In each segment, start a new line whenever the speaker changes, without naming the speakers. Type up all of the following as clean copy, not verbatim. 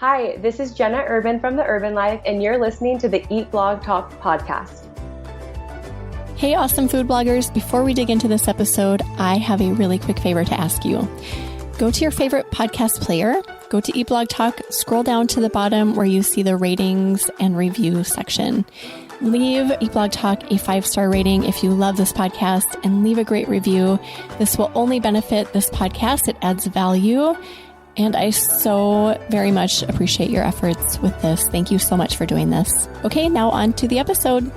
Hi, this is Jenna Urben from the Urben Life, and you're listening to the Eat Blog Talk podcast.
Hey, awesome food bloggers. Before we dig into this episode, I have a really quick favor to ask you. Go to your favorite podcast player, go to Eat Blog Talk, scroll down to the bottom where you see the ratings and review section. Leave Eat Blog Talk a 5-star rating if you love this podcast and leave a great review. This will only benefit this podcast. It adds value. And I so very much appreciate your efforts with this. Thank you so much for doing this. Okay, now on to the episode.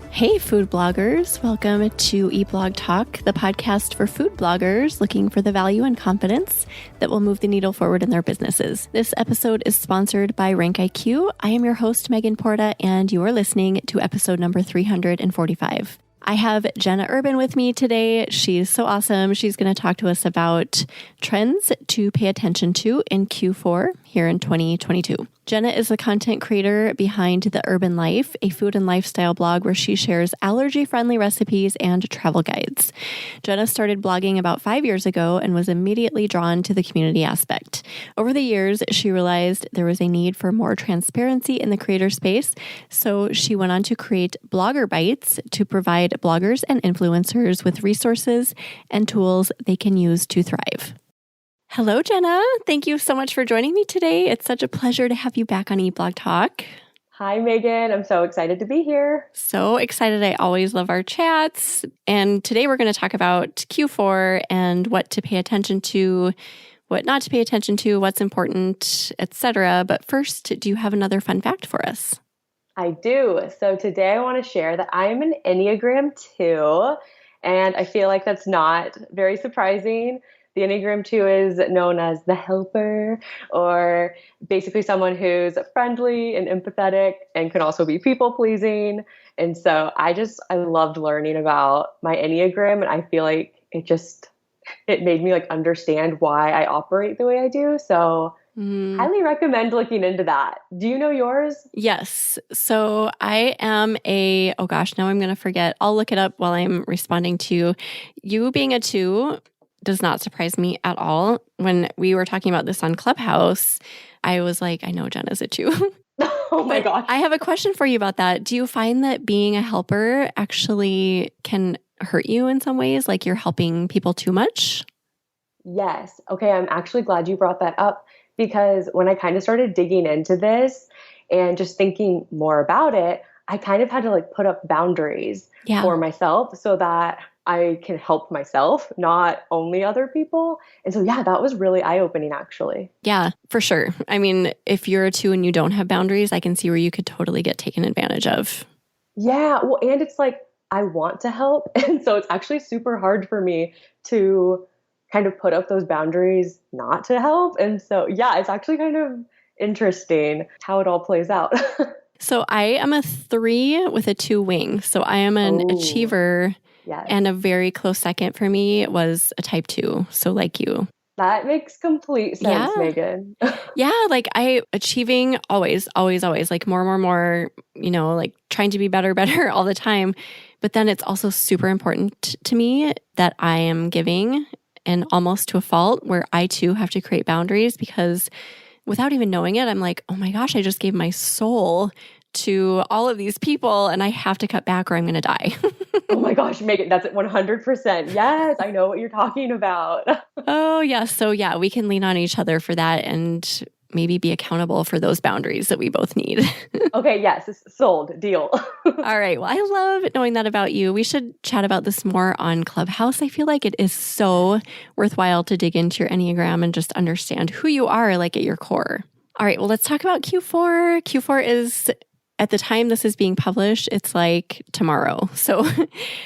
Hey, food bloggers. Welcome to Eat Blog Talk, the podcast for food bloggers looking for the value and confidence that will move the needle forward in their businesses. This episode is sponsored by RankIQ. I am your host, Megan Porta, and you are listening to episode number 345. I have Jenna Urben with me today. She's so awesome. She's going to talk to us about trends to pay attention to in Q4 here in 2022. Jenna is the content creator behind The Urben Life, a food and lifestyle blog where she shares allergy-friendly recipes and travel guides. Jenna started blogging about 5 years ago and was immediately drawn to the community aspect. Over the years, she realized there was a need for more transparency in the creator space, so she went on to create Blogger Bites to provide bloggers and influencers with resources and tools they can use to thrive. Hello, Jenna. Thank you so much for joining me today. It's such a pleasure to have you back on Eat Blog Talk.
Hi, Megan. I'm so excited to be here.
So excited. I always love our chats. And today we're going to talk about Q4 and what to pay attention to, what not to pay attention to, what's important, etc. But first, do you have another fun fact for us?
I do. So today I want to share that I am an Enneagram 2, and I feel like that's not very surprising. The Enneagram 2 is known as the helper, or basically someone who's friendly and empathetic and can also be people-pleasing. And so I loved learning about my Enneagram, and I feel like it made me understand why I operate the way I do. So highly recommend looking into that. Do you know yours?
Yes. So I am now I'm going to forget. I'll look it up while I'm responding to you. You being a 2 does not surprise me at all. When we were talking about this on Clubhouse, I was like, I know Jenna's a 2.
Oh my gosh.
I have a question for you about that. Do you find that being a helper actually can hurt you in some ways? Like you're helping people too much?
Yes. Okay. I'm actually glad you brought that up, because when I kind of started digging into this and just thinking more about it, I kind of had to put up boundaries for myself so that I can help myself, not only other people. And so, that was really eye-opening, actually.
Yeah, for sure. I mean, if you're a 2 and you don't have boundaries, I can see where you could totally get taken advantage of.
Yeah. Well, and it's I want to help. And so it's actually super hard for me to kind of put up those boundaries not to help. And so, it's actually kind of interesting how it all plays out.
So I am a 3 with a 2 wing. So I am an achiever.
Yes.
And a very close second for me was a type 2. So like you.
That makes complete sense, Megan.
Achieving always, more, trying to be better all the time. But then it's also super important to me that I am giving, and almost to a fault, where I too have to create boundaries, because without even knowing it, I'm like, oh my gosh, I just gave my soul to all of these people and I have to cut back or I'm going to die.
Oh my gosh, Megan, that's 100%. Yes, I know what you're talking about.
Oh yeah. So we can lean on each other for that and maybe be accountable for those boundaries that we both need.
Okay, yes, sold, deal.
All right. Well, I love knowing that about you. We should chat about this more on Clubhouse. I feel like it is so worthwhile to dig into your Enneagram and just understand who you are, at your core. All right. Well, let's talk about Q4. Q4 is, at the time this is being published, it's tomorrow. So,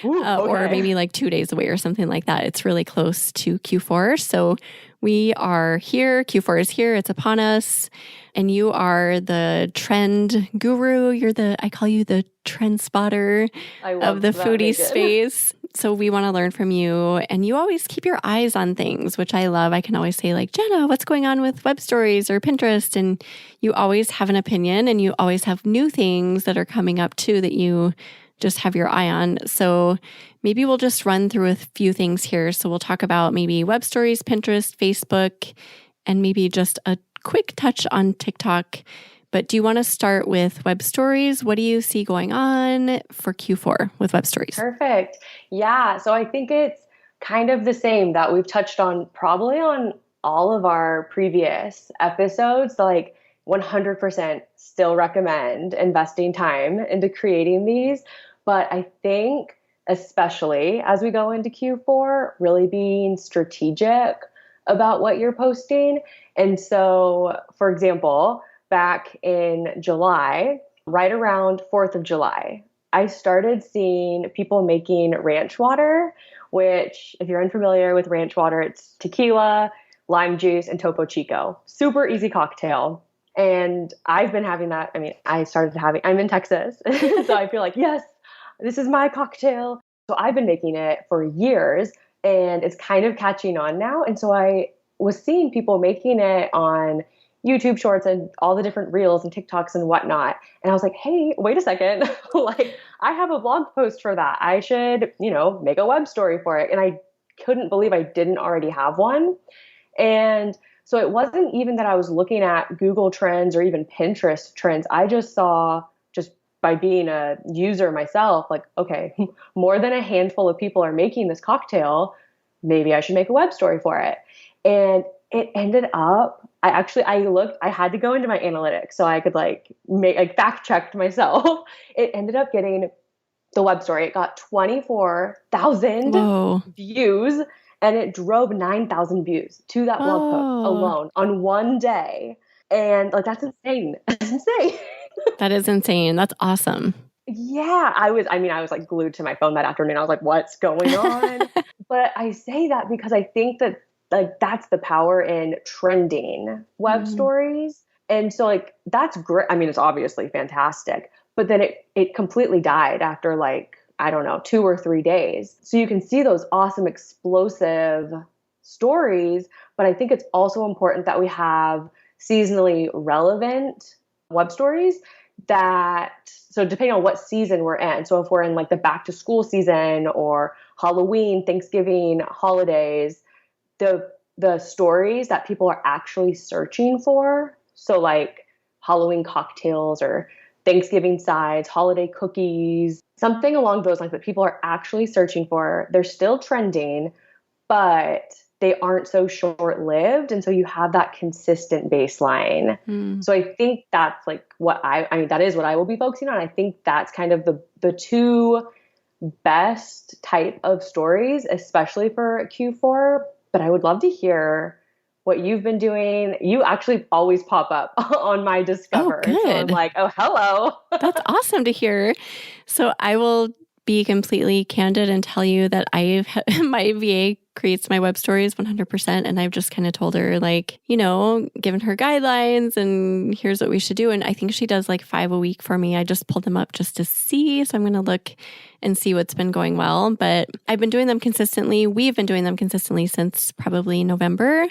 or maybe 2 days away or something like that. It's really close to Q4. So we are here. Q4 is here. It's upon us. And you are the trend guru. I call you the trend spotter of the foodie space. So we want to learn from you. And you always keep your eyes on things, which I love. I can always say Jenna, what's going on with web stories or Pinterest? And you always have an opinion, and you always have new things that are coming up too that you just have your eye on. So maybe we'll just run through a few things here. So we'll talk about maybe web stories, Pinterest, Facebook, and maybe just a quick touch on TikTok. But do you want to start with web stories? What do you see going on for Q4 with web stories?
Perfect. Yeah. So I think it's kind of the same that we've touched on probably on all of our previous episodes. Like 100% still recommend investing time into creating these. But I think, especially as we go into Q4, really being strategic about what you're posting. And so, for example, back in July, right around 4th of July, I started seeing people making ranch water, which, if you're unfamiliar with ranch water, it's tequila, lime juice, and Topo Chico. Super easy cocktail. And I've been having that. I mean, I'm in Texas. So I feel like, yes, this is my cocktail. So I've been making it for years and it's kind of catching on now. And so I was seeing people making it on YouTube shorts and all the different reels and TikToks and whatnot. And I was like, hey, wait a second. Like, I have a blog post for that. I should, make a web story for it. And I couldn't believe I didn't already have one. And so it wasn't even that I was looking at Google Trends or even Pinterest trends. I just saw, just by being a user myself, like, okay, more than a handful of people are making this cocktail. Maybe I should make a web story for it. And it ended up, I had to go into my analytics so I could fact checked myself. It ended up getting the web story. It got 24,000 views and it drove 9,000 views to that blog post alone on one day. And that's insane. That's insane.
That is insane. That's awesome.
Yeah, I was glued to my phone that afternoon. I was like, what's going on? But I say that because I think that that's the power in trending web stories. And so that's great. I mean, it's obviously fantastic, but then it completely died after 2 or 3 days. So you can see those awesome, explosive stories, but I think it's also important that we have seasonally relevant web stories so depending on what season we're in. So if we're in the back to school season or Halloween, Thanksgiving, holidays, the stories that people are actually searching for. So Halloween cocktails or Thanksgiving sides, holiday cookies, something along those lines that people are actually searching for. They're still trending, but they aren't so short-lived. And so you have that consistent baseline. So I think that's that is what I will be focusing on. I think that's kind of the two best type of stories, especially for Q4. But I would love to hear what you've been doing. You actually always pop up on my Discover.
Oh, good.
So I'm like, oh, hello.
That's awesome to hear. So I will be completely candid and tell you that my VA creates my web stories 100%. And I've just kind of told her given her guidelines and here's what we should do. And I think she does 5 a week for me. I just pulled them up just to see. So I'm going to look and see what's been going well. But I've been doing them consistently. We've been doing them consistently since probably November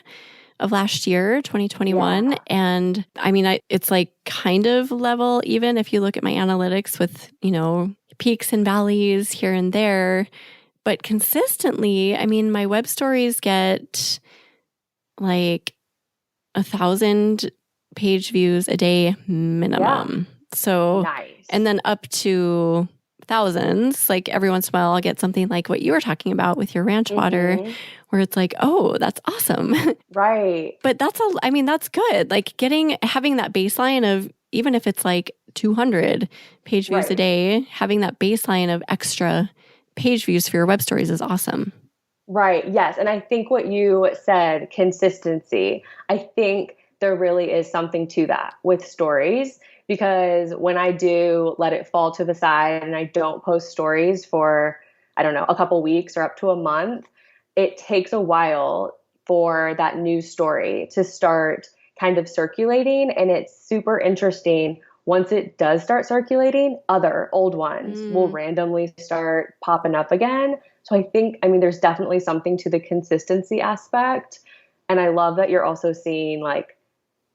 of last year, 2021. Yeah. And I mean, it's kind of level, even if you look at my analytics with, peaks and valleys here and there. But consistently, I mean, my web stories get 1,000 page views a day minimum. Yeah. So, nice. And then up to thousands, every once in a while, I'll get something like what you were talking about with your ranch water, where it's oh, that's awesome.
Right.
But that's good. Having that baseline of, even if it's 200 page views a day, having that baseline of extra page views for your web stories is awesome.
Right. Yes. And I think what you said, consistency, I think there really is something to that with stories, because when I do let it fall to the side and I don't post stories for, a couple weeks or up to a month, it takes a while for that new story to start kind of circulating. And it's super interesting. Once it does start circulating, other old ones will randomly start popping up again. So I think, there's definitely something to the consistency aspect. And I love that you're also seeing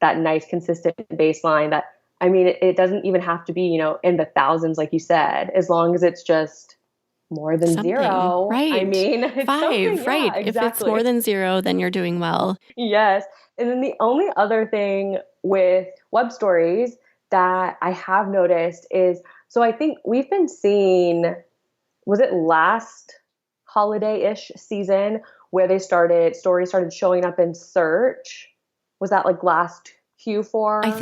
that nice consistent baseline that, it doesn't even have to be, in the thousands, like you said, as long as it's just, more than
something,
zero. I
right?
mean, it's something.
Five, right?
Yeah,
If it's more
exactly.
than zero, then you're doing well.
Yes. And then the only other thing with web stories that I have noticed is so I think we've been seeing, was it last holiday-ish season where stories started showing up in search? Was that like last Q4 maybe?
I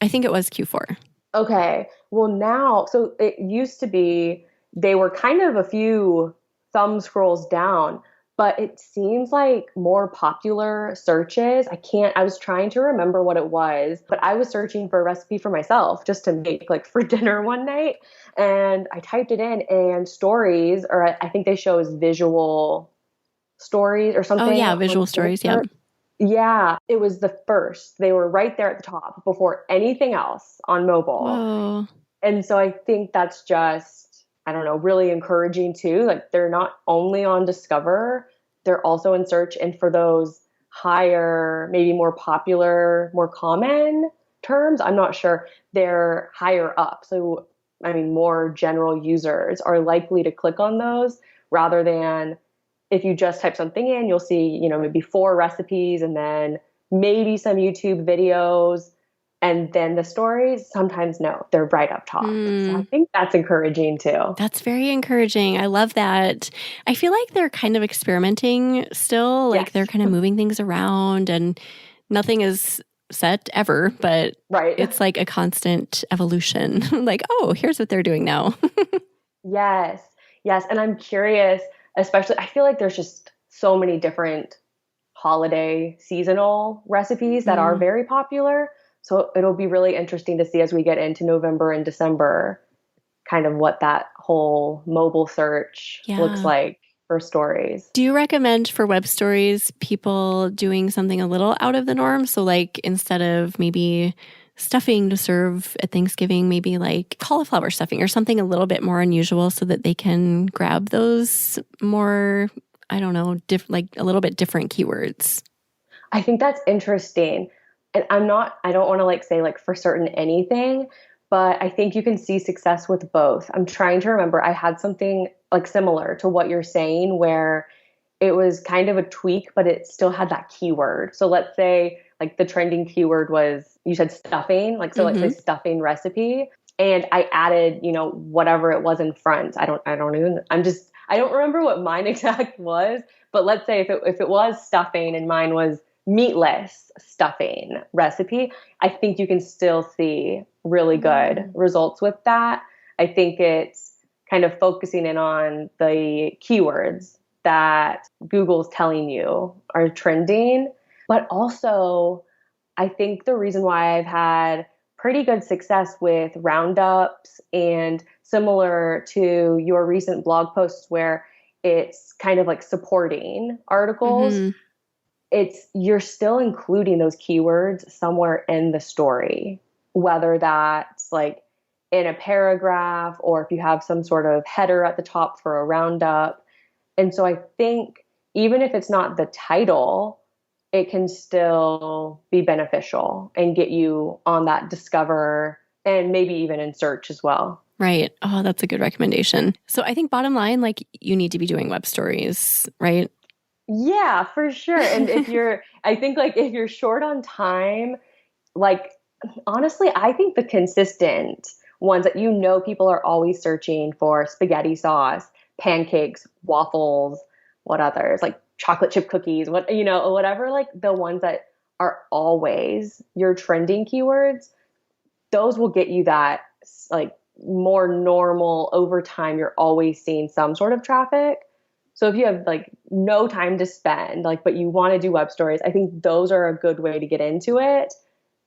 think it was Q4.
Okay. Well, now, so it used to be they were kind of a few thumb scrolls down, but it seems like more popular searches. I was trying to remember what it was, but I was searching for a recipe for myself just to make like for dinner one night. And I typed it in and stories, or I think they show as visual stories or
Oh
something
yeah,
on
visual
Google
stories. Yep.
search. Yeah, it was the first. They were right there at the top before anything else on mobile.
Whoa.
And so I think that's just, I don't know, really encouraging too. Like they're not only on Discover, they're also in search. And for those higher, maybe more popular, more common terms, I'm not sure, they're higher up. So, I mean, more general users are likely to click on those rather than if you just type something in, you'll see, maybe 4 recipes and then maybe some YouTube videos and then the stories. Sometimes no, they're right up top. So I think that's encouraging too.
That's very encouraging. I love that. I feel like they're kind of experimenting still, like
Yes.
they're kind of moving things around and nothing is set ever, but
Right.
it's like a constant evolution. Like, oh, here's what they're doing now.
Yes. Yes. And I'm curious, especially, I feel like there's just so many different holiday seasonal recipes that are very popular. So it'll be really interesting to see as we get into November and December, kind of what that whole mobile search looks
Yeah.
like for stories.
Do you recommend for web stories people doing something a little out of the norm? So like instead of maybe stuffing to serve at Thanksgiving, maybe like cauliflower stuffing or something a little bit more unusual so that they can grab those more, I don't know, like a little bit different keywords.
I think that's interesting. And I don't want to like say like for certain anything, but I think you can see success with both. I'm trying to remember, I had something like similar to what you're saying where it was kind of a tweak, but it still had that keyword. So let's say like the trending keyword was, you said stuffing, like, so let's say stuffing recipe. And I added, whatever it was in front. I don't remember what mine exact was, but let's say if it was stuffing and mine was meatless stuffing recipe, I think you can still see really good results with that. I think it's kind of focusing in on the keywords that Google's telling you are trending. But also, I think the reason why I've had pretty good success with roundups and similar to your recent blog posts where it's kind of like supporting articles, you're still including those keywords somewhere in the story, whether that's like in a paragraph or if you have some sort of header at the top for a roundup. And so I think even if it's not the title, it can still be beneficial and get you on that Discover and maybe even in search as well.
Right. Oh, that's a good recommendation. So I think bottom line, like you need to be doing web stories, right?
Yeah, for sure. And I think like if you're short on time, like honestly, I think the consistent ones that people are always searching for spaghetti sauce, pancakes, waffles, what others, like chocolate chip cookies, whatever, like the ones that are always your trending keywords, those will get you that like more normal over time. You're always seeing some sort of traffic. So if you have like no time to spend, like, but you want to do web stories, I think those are a good way to get into it.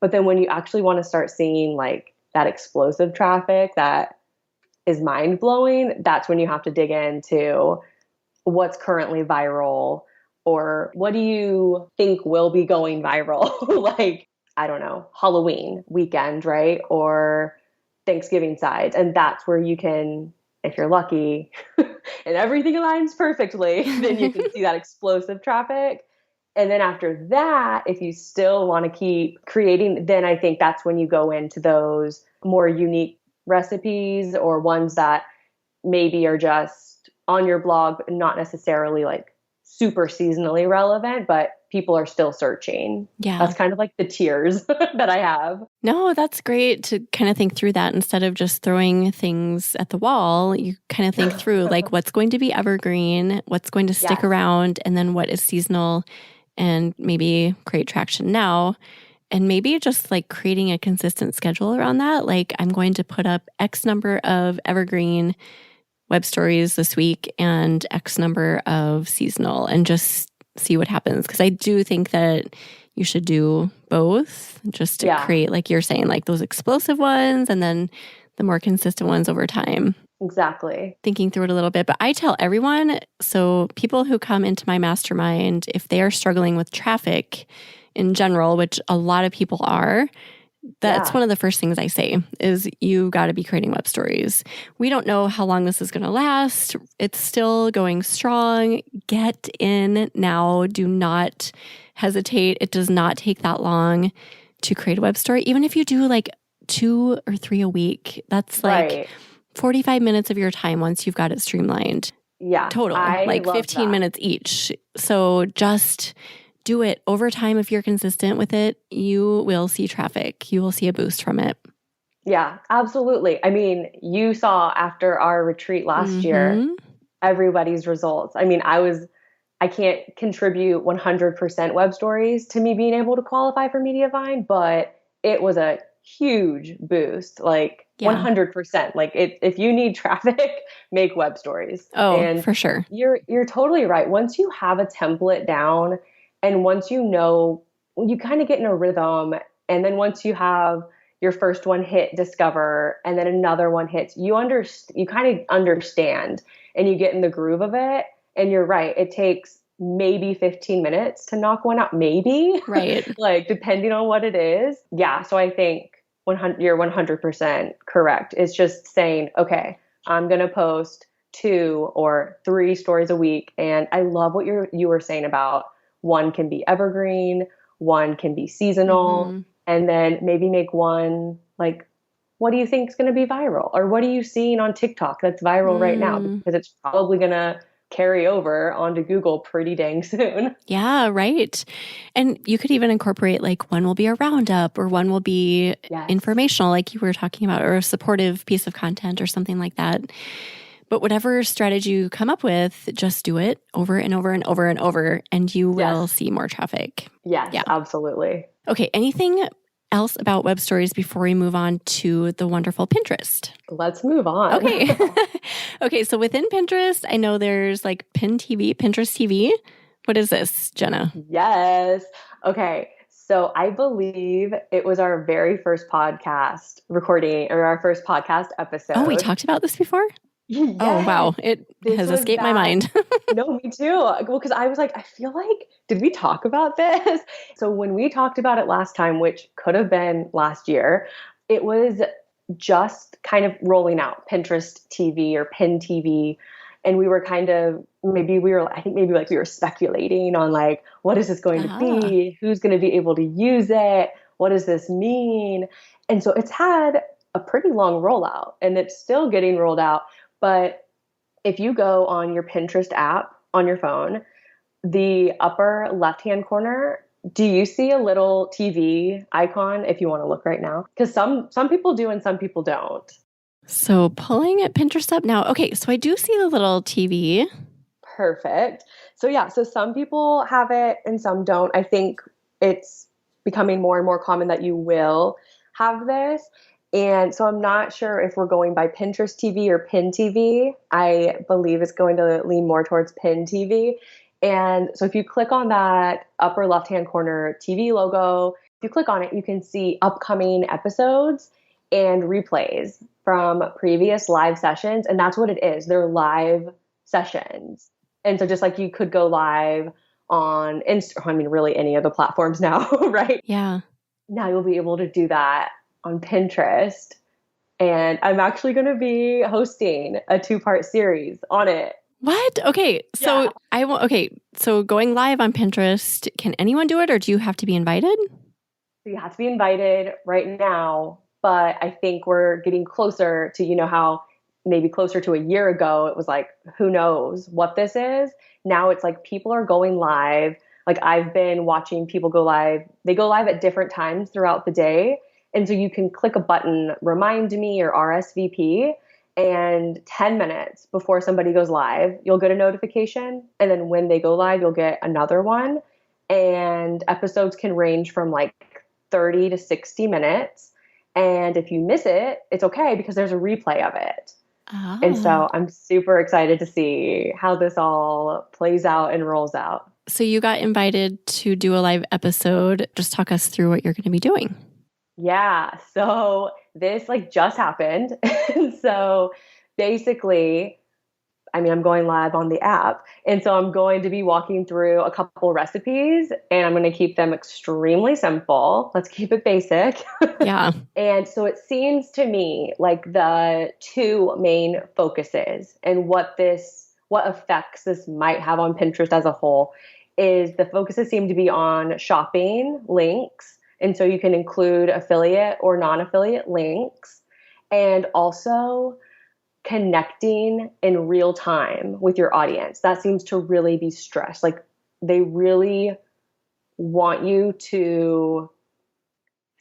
But then when you actually want to start seeing like that explosive traffic that is mind blowing, that's when you have to dig into what's currently viral or what do you think will be going viral? Like, I don't know, Halloween weekend, right? Or Thanksgiving sides. And that's where you can, if you're lucky and everything aligns perfectly, then you can see that explosive traffic. And then after that, if you still want to keep creating, then I think that's when you go into those more unique recipes or ones that maybe are just on your blog, but not necessarily like super seasonally relevant, but people are still searching.
Yeah.
That's kind of like the tiers that I have.
No, that's great to kind of think through that instead of just throwing things at the wall. You kind of think through like what's going to be evergreen, what's going to stick around, and then what is seasonal and maybe create traction now. And maybe just like creating a consistent schedule around that. Like I'm going to put up X number of evergreen web stories this week and X number of seasonal and just see what happens. Because I do think that you should do both just to create, like you're saying, like those explosive ones and then the more consistent ones over time.
Exactly.
Thinking through it a little bit. But I tell everyone, so people who come into my mastermind, if they are struggling with traffic in general, which a lot of people are, that's one of the first things I say is you got to be creating web stories. We don't know how long this is going to last. It's still going strong. Get in now. Do not hesitate. It does not take that long to create a web story. Even if you do like 2 or 3 a week, that's like 45 minutes of your time once you've got it streamlined.
Yeah.
Total. Like 15 minutes each. So just do it over time. If you're consistent with it, you will see traffic. You will see a boost from it.
Yeah, absolutely. I mean, you saw after our retreat last year, everybody's results. I mean, I can't contribute 100% web stories to me being able to qualify for Mediavine, but it was a huge boost, like 100%. Like if you need traffic, make web stories.
Oh,
and
for sure.
You're totally right. Once you have a template down and once you know, you kind of get in a rhythm. And then once you have your first one hit discover and then another one hits, you kind of understand and you get in the groove of it. And you're right. It takes maybe 15 minutes to knock one out, maybe.
Right.
Like depending on what it is. Yeah. So I think you're 100% correct. It's just saying, okay, I'm going to post 2 or 3 stories a week. And I love what you were saying about one can be evergreen, one can be seasonal, and then maybe make one like, what do you think is going to be viral? Or what are you seeing on TikTok that's viral right now? Because it's probably going to carry over onto Google pretty dang soon.
Yeah, right. And you could even incorporate like one will be a roundup or one will be informational, like you were talking about, or a supportive piece of content or something like that. But whatever strategy you come up with, just do it over and over and over and over, and you will see more traffic.
Yes, absolutely.
Okay, anything else about web stories before we move on to the wonderful Pinterest?
Let's move on.
Okay. Okay, so within Pinterest, I know there's like Pinterest TV. What is this, Jenna?
Yes. Okay. So I believe it was our very first podcast recording or our first podcast episode.
Oh, we talked about this before?
Yes.
Oh, wow. It has escaped my mind.
No, me too. Well, because I was like, I feel like, did we talk about this? So when we talked about it last time, which could have been last year, it was just kind of rolling out Pinterest TV or PinTV. And we were kind of, I think maybe we were speculating on like, what is this going to be? Who's going to be able to use it? What does this mean? And so it's had a pretty long rollout and it's still getting rolled out. But if you go on your Pinterest app on your phone, the upper left-hand corner, do you see a little TV icon if you want to look right now? Because some people do and some people don't.
So pulling at Pinterest up now. Okay, so I do see the little TV.
Perfect. So yeah, so some people have it and some don't. I think it's becoming more and more common that you will have this. And so I'm not sure if we're going by Pinterest TV or PinTV. I believe it's going to lean more towards PinTV. And so if you click on that upper left-hand corner TV logo, if you click on it, you can see upcoming episodes and replays from previous live sessions. And that's what it is. They're live sessions. And so just like you could go live on Instagram, I mean, really any of the platforms now, right?
Yeah.
Now you'll be able to do that on Pinterest. And I'm actually going to be hosting a 2-part series on it.
What? Okay. So so going live on Pinterest, can anyone do it or do you have to be invited?
So you have to be invited right now, but I think we're getting closer to, how maybe closer to a year ago, it was like, who knows what this is? Now it's like people are going live. Like I've been watching people go live. They go live at different times throughout the day. And so you can click a button, remind me or RSVP, and 10 minutes before somebody goes live, you'll get a notification. And then when they go live, you'll get another one. And episodes can range from like 30 to 60 minutes. And if you miss it, it's okay because there's a replay of it.
Oh.
And so I'm super excited to see how this all plays out and rolls out.
So you got invited to do a live episode. Just talk us through what you're going to be doing.
Yeah. So this like just happened. And so basically, I mean, I'm going live on the app. And so I'm going to be walking through a couple recipes and I'm going to keep them extremely simple. Let's keep it basic.
Yeah.
And so it seems to me like the two main focuses and what effects this might have on Pinterest as a whole is the focuses seem to be on shopping links. And so you can include affiliate or non-affiliate links, and also connecting in real time with your audience. That seems to really be stressed. Like they really want you to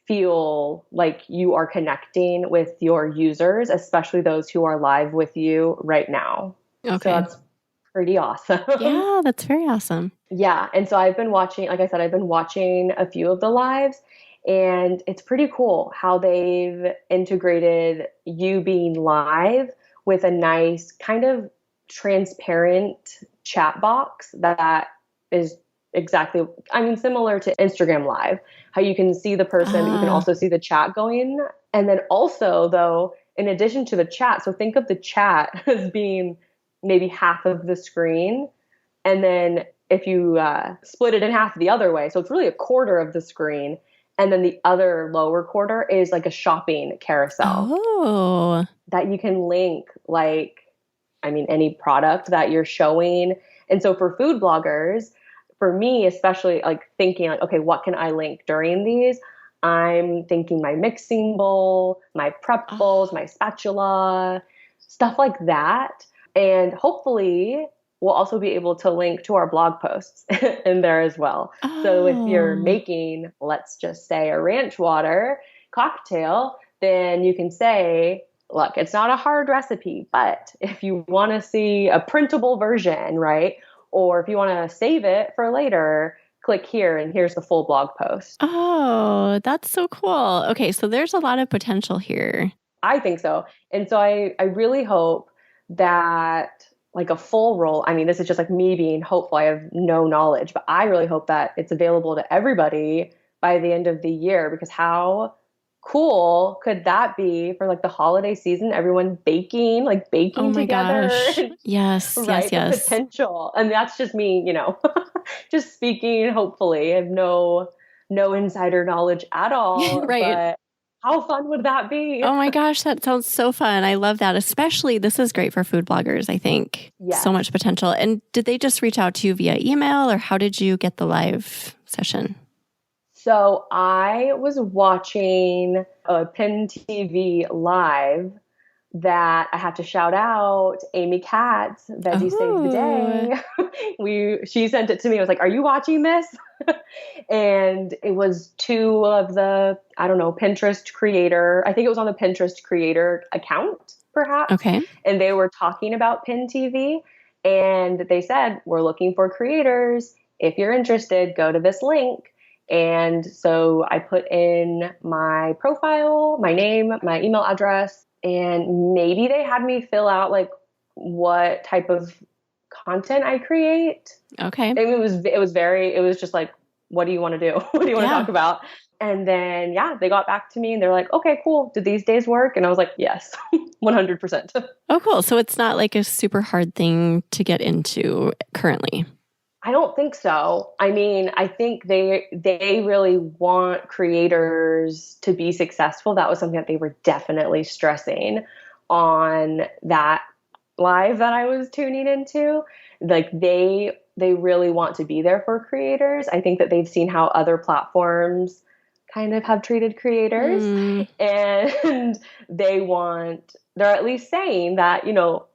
feel like you are connecting with your users, especially those who are live with you right now.
Okay.
So that's pretty awesome.
Yeah, that's very awesome.
Yeah. And so I've been watching, like I said, I've been watching a few of the lives, and it's pretty cool how they've integrated you being live with a nice kind of transparent chat box that is exactly, I mean, similar to Instagram Live, how you can see the person, but you can also see the chat going. And then also, though, in addition to the chat, so think of the chat as being maybe half of the screen. And then if you split it in half the other way, so it's really a quarter of the screen. And then the other lower quarter is like a shopping carousel that you can link, like, I mean, any product that you're showing. And so for food bloggers, for me, especially like thinking like, okay, what can I link during these? I'm thinking my mixing bowl, my prep bowls, my spatula, stuff like that. And hopefully we'll also be able to link to our blog posts in there as well. So if you're making, let's just say, a ranch water cocktail, then you can say, look, it's not a hard recipe, but if you want to see a printable version, right? Or if you want to save it for later, click here and here's the full blog post.
Oh, that's so cool. Okay, so there's a lot of potential here.
I think so. And so I really hope that like a full roll, I mean, this is just like me being hopeful. I have no knowledge, but I really hope that it's available to everybody by the end of the year, because how cool could that be for like the holiday season? Everyone baking together.
Gosh. Yes,
right?
yes.
The potential. And that's just me, just speaking hopefully. I have no insider knowledge at all.
Right.
But how fun would that be?
Oh my gosh, that sounds so fun. I love that. Especially, this is great for food bloggers, I think.
Yes.
So much potential. And did they just reach out to you via email, or how did you get the live session?
So I was watching a PinTV live that I have to shout out Amy Katz, Veggie Save the Day. She sent it to me. I was like, are you watching this? And it was two of the, I don't know, Pinterest creator. I think it was on the Pinterest creator account, perhaps.
Okay.
And they were talking about PinTV. And they said, we're looking for creators. If you're interested, go to this link. And so I put in my profile, my name, my email address, and maybe they had me fill out like what type of content I create.
Okay.
It was just like, what do you want to do? What do you want to talk about? And then, they got back to me and they're like, okay, cool. Did these days work? And I was like, yes, 100%.
Oh, cool. So it's not like a super hard thing to get into currently.
I don't think so. I mean, I think they really want creators to be successful. That was something that they were definitely stressing on that live that I was tuning into. Like they really want to be there for creators. I think that they've seen how other platforms kind of have treated creators, and they want they're at least saying that,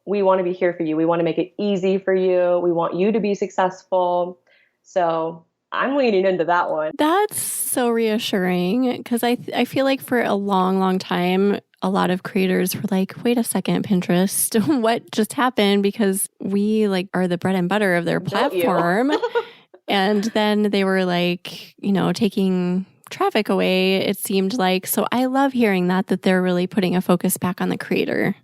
we want to be here for you. We want to make it easy for you. We want you to be successful. So I'm leaning into that one.
That's so reassuring because I feel like for a long, long time, a lot of creators were like, wait a second, Pinterest, what just happened? Because we are the bread and butter of their platform. And then they were taking traffic away, it seemed like. So I love hearing that they're really putting a focus back on the creator.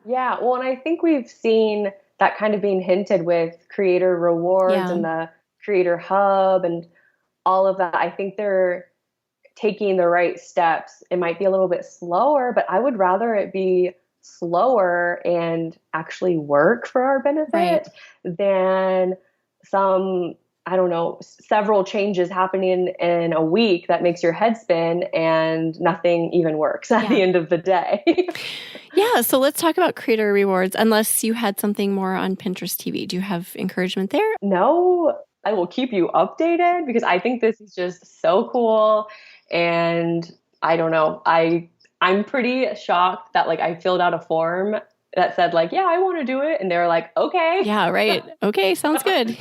Yeah. Well, and I think we've seen that kind of being hinted with creator rewards and the creator hub and all of that. I think they're taking the right steps. It might be a little bit slower, but I would rather it be slower and actually work for our benefit than some, I don't know, several changes happening in a week that makes your head spin and nothing even works at the end of the day.
Yeah. So let's talk about creator rewards, unless you had something more on Pinterest TV. Do you have encouragement there?
No, I will keep you updated because I think this is just so cool. And I don't know, I'm pretty shocked that I filled out a form that said yeah, I want to do it. And they were like, okay.
Yeah, right. Okay. Sounds good.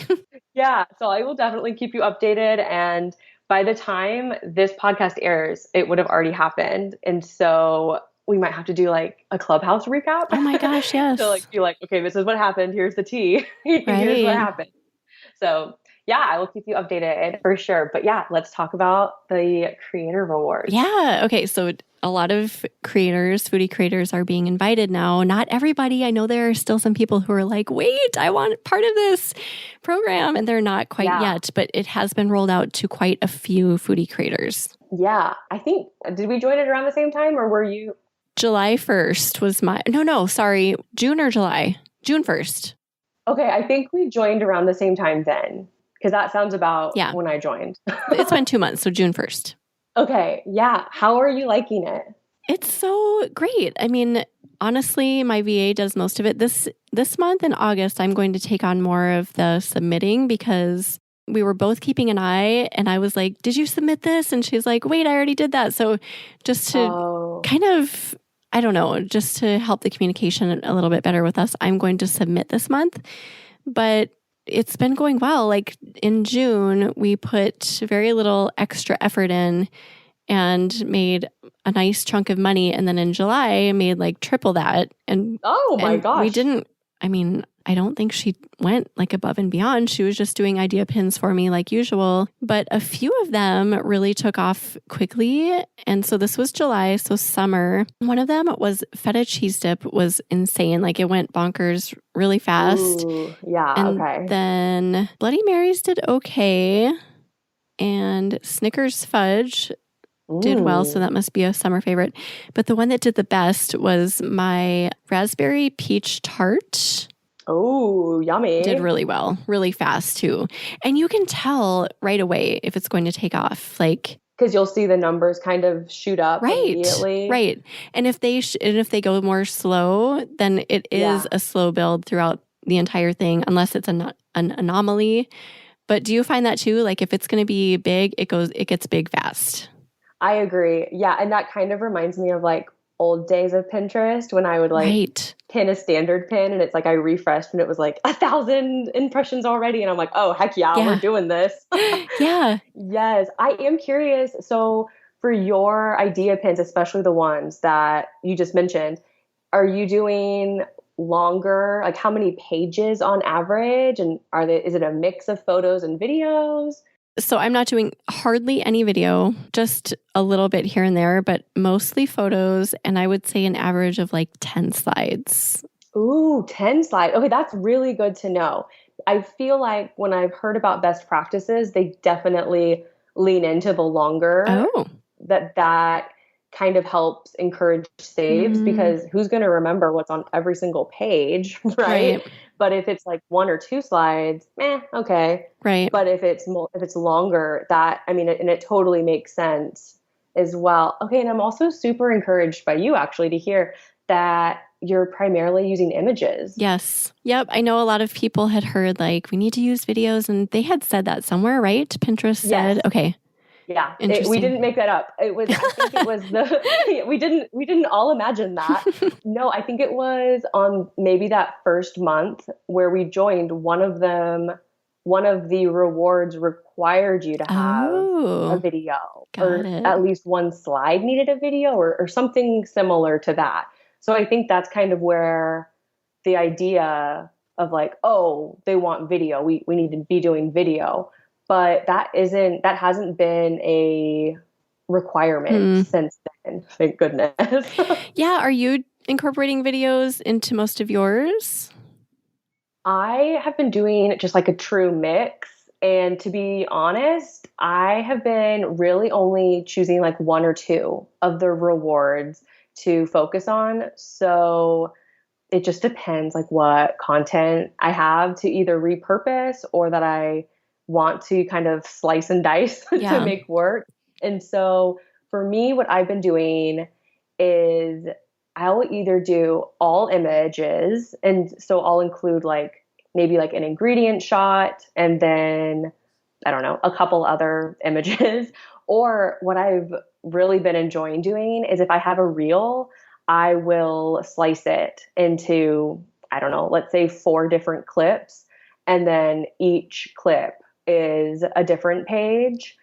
Yeah. So I will definitely keep you updated. And by the time this podcast airs, it would have already happened. And so we might have to do a Clubhouse recap.
Oh my gosh, yes.
So be okay, this is what happened. Here's the tea. Here's what happened. So yeah, I will keep you updated for sure. But yeah, let's talk about the creator rewards.
Yeah. Okay. So a lot of creators, foodie creators are being invited now. Not everybody. I know there are still some people who are like, wait, I want part of this program. And they're not quite yet, but it has been rolled out to quite a few foodie creators.
Yeah. I think, did we join it around the same time or were you?
July 1st was sorry. June or July? June 1st.
Okay. I think we joined around the same time then. Because that sounds about when I joined.
It's been 2 months, so June 1st.
Okay. Yeah. How are you liking it?
It's so great. I mean, honestly, my VA does most of it. This month in August, I'm going to take on more of the submitting because we were both keeping an eye and I was like, did you submit this? And she's like, wait, I already did that. So just to kind of, I don't know, just to help the communication a little bit better with us, I'm going to submit this month. But it's been going well. In June, we put very little extra effort in and made a nice chunk of money. And then in July, I made triple that. And
oh my gosh.
We didn't, I don't think she went above and beyond. She was just doing idea pins for me like usual. But a few of them really took off quickly. And so this was July, so summer. One of them was feta cheese dip was insane. It went bonkers really fast.
Ooh, yeah,
and
okay.
Then Bloody Marys did okay. And Snickers fudge did well, so that must be a summer favorite. But the one that did the best was my raspberry peach tart.
Oh, yummy.
Did really well, really fast too. And you can tell right away if it's going to take off.
Because you'll see the numbers kind of shoot up immediately.
Right. And if they go more slow, then it is a slow build throughout the entire thing, unless it's an anomaly. But do you find that too? If it's going to be big, it gets big fast.
I agree. Yeah. And that kind of reminds me of old days of Pinterest when I would pin a standard pin and it's I refreshed and it was 1,000 impressions already. And I'm like, oh, heck yeah, we're doing this.
Yeah.
Yes. I am curious. So for your idea pins, especially the ones that you just mentioned, are you doing longer? How many pages on average? And is it a mix of photos and videos?
So I'm not doing hardly any video, just a little bit here and there, but mostly photos. And I would say an average of 10 slides.
Ooh, 10 slides. Okay, that's really good to know. I feel when I've heard about best practices, they definitely lean into the longer.
Oh.
That kind of helps encourage saves because who's going to remember what's on every single page, right? But if it's 1 or 2 slides, okay.
Right.
But if it's longer, and it totally makes sense as well. Okay, and I'm also super encouraged by you actually to hear that you're primarily using images.
Yes. Yep. I know a lot of people had heard we need to use videos and they had said that somewhere, right? Pinterest said, okay.
Yeah, we
Interesting.
didn't make that up. It was, I think it was the, we didn't all imagine that. No, I think it was on maybe that first month where we joined, one of the rewards required you to have a
Oh,
video,
got
or
it.
at least one slide needed a video, or something similar to that. So I think that's kind of where the idea of like, oh, they want video, we need to be doing video. But that hasn't been a requirement
Hmm.
since then, thank goodness.
Yeah. Are you incorporating videos into most of yours?
I have been doing just like a true mix. And to be honest, I have been really only choosing like one or two of the rewards to focus on. So it just depends like what content I have to either repurpose or that I want to kind of slice and dice to
Yeah.
make work. And so for me, what I've been doing is I'll either do all images, and so I'll include like maybe like an ingredient shot and then I don't know, a couple other images. Or what I've really been enjoying doing is if I have a reel, I will slice it into, I don't know, let's say four different clips. And then each clip is a different page.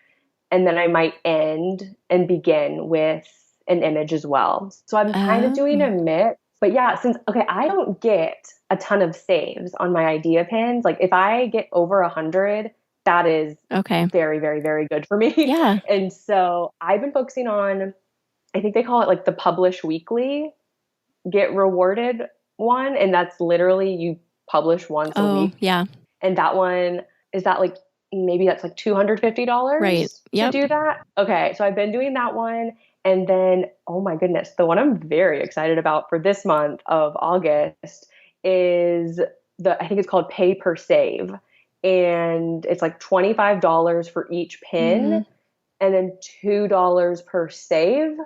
And then I might end and begin with an image as well. So I'm kind of doing a
Oh,
mix. But yeah, okay, I don't get a ton of saves on my idea pins. Like if I get over 100, that is
okay.
very, very, very good for me.
Yeah.
And so I've been focusing on, I think they call it like the publish weekly, get rewarded one. And that's literally you publish once a
Oh,
week.
yeah.
And that one, is that like, maybe that's like
Right.
$250 to
Yep.
do that? Okay. So I've been doing that one. And then, oh my goodness, the one I'm very excited about for this month of August is I think it's called Pay Per Save. And it's like $25 for each
Mm-hmm.
pin and then $2 per save.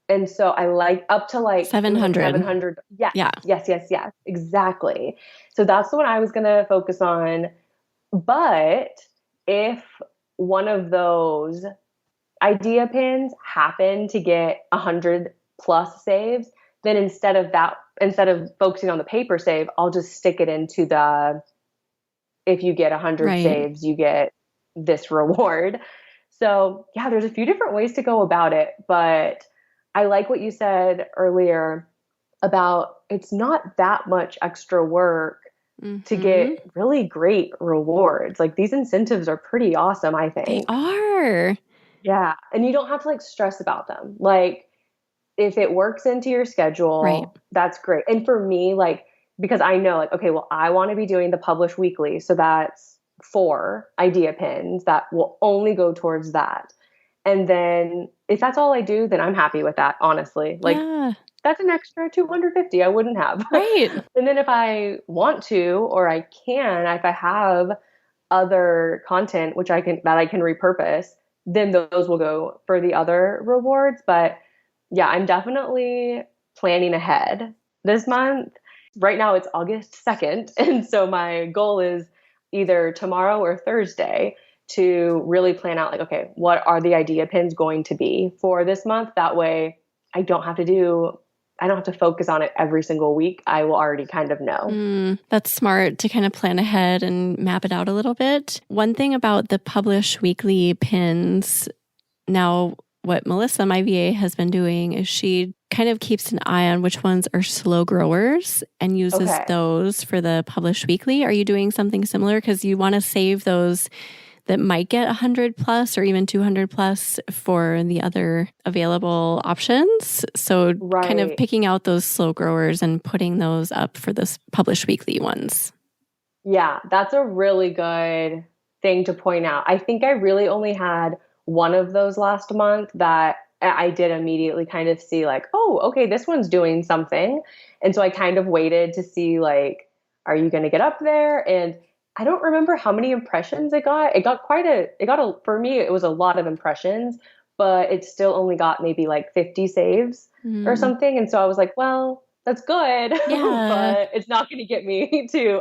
And so I like up to like, it was like
700.
700. Yes,
Yeah.
yes, yes, yes, exactly. So that's the one I was going to focus on. But if one of those idea pins happen to get 100 plus saves, then instead of focusing on the paper save, I'll just stick it into if you get 100
Right.
saves, you get this reward. So yeah, there's a few different ways to go about it, but I like what you said earlier about it's not that much extra work to
Mm-hmm.
get really great rewards. Like these incentives are pretty awesome, I
They
think.
are.
Yeah. And you don't have to like stress about them. Like if it works into your
Right.
schedule, that's great. And for me, like, because I know like, okay, well, I want to be doing the publish weekly. So that's 4 idea pins that will only go towards that. And then if that's all I do, then I'm happy with that, honestly. Like
Yeah.
that's an extra 250 I wouldn't have.
Right.
And then if I want to, or I can, if I have other content that I can repurpose, then those will go for the other rewards. But yeah, I'm definitely planning ahead this month. Right now it's August 2nd. And so my goal is either tomorrow or Thursday to really plan out like, okay, what are the idea pins going to be for this month? That way I don't have to focus on it every single week. I will already kind of know.
That's smart to kind of plan ahead and map it out a little bit. One thing about the publish weekly pins, now what Melissa, my VA, has been doing is she kind of keeps an eye on which ones are slow growers and uses
Okay.
those for the publish weekly. Are you doing something similar? Because you want to save those that might get 100 plus or even 200 plus for the other available options. So kind of
Right.
picking out those slow growers and putting those up for the publish weekly ones.
Yeah, that's a really good thing to point out. I think I really only had one of those last month that I did immediately kind of see like, oh, okay, this one's doing something. And so I kind of waited to see like, are you going to get up there? And I don't remember how many impressions it got. For me, it was a lot of impressions, but it still only got maybe like 50 saves or
Mm,
something. And so I was like, well, that's good,
yeah.
but it's not going to get me to,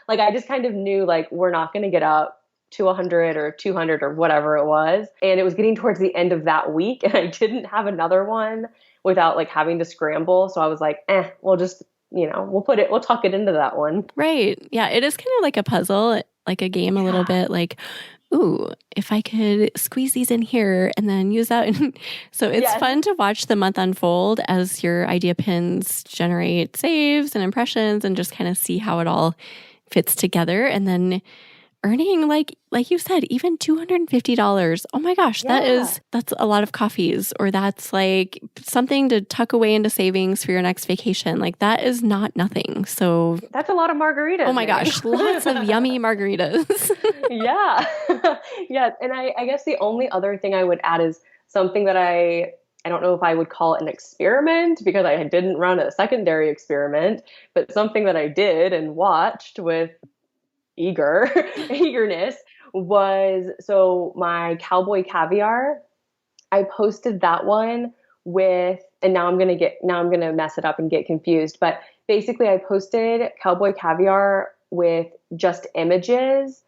like, I just kind of knew like, we're not going to get up to 100 or 200 or whatever it was. And it was getting towards the end of that week and I didn't have another one without like having to scramble. So I was like, we'll just, we'll tuck it into that one.
Right. Yeah. It is kind of like a puzzle, like a game a little bit, like, ooh, if I could squeeze these in here and then use that. So it's fun to watch the month unfold as your idea pins generate saves and impressions and just kind of see how it all fits together. And then earning, like you said, even $250. Oh my gosh, that's a lot of coffees, or that's like something to tuck away into savings for your next vacation. Like that is not nothing. So
that's a lot of margaritas.
Oh my gosh, lots of yummy margaritas.
Yeah. Yes. And I guess the only other thing I would add is something that I don't know if I would call it an experiment because I didn't run a secondary experiment, but something that I did and watched with eagerness was, so my cowboy caviar, I posted that one with, and now I'm going to mess it up and get confused, but basically I posted cowboy caviar with just images,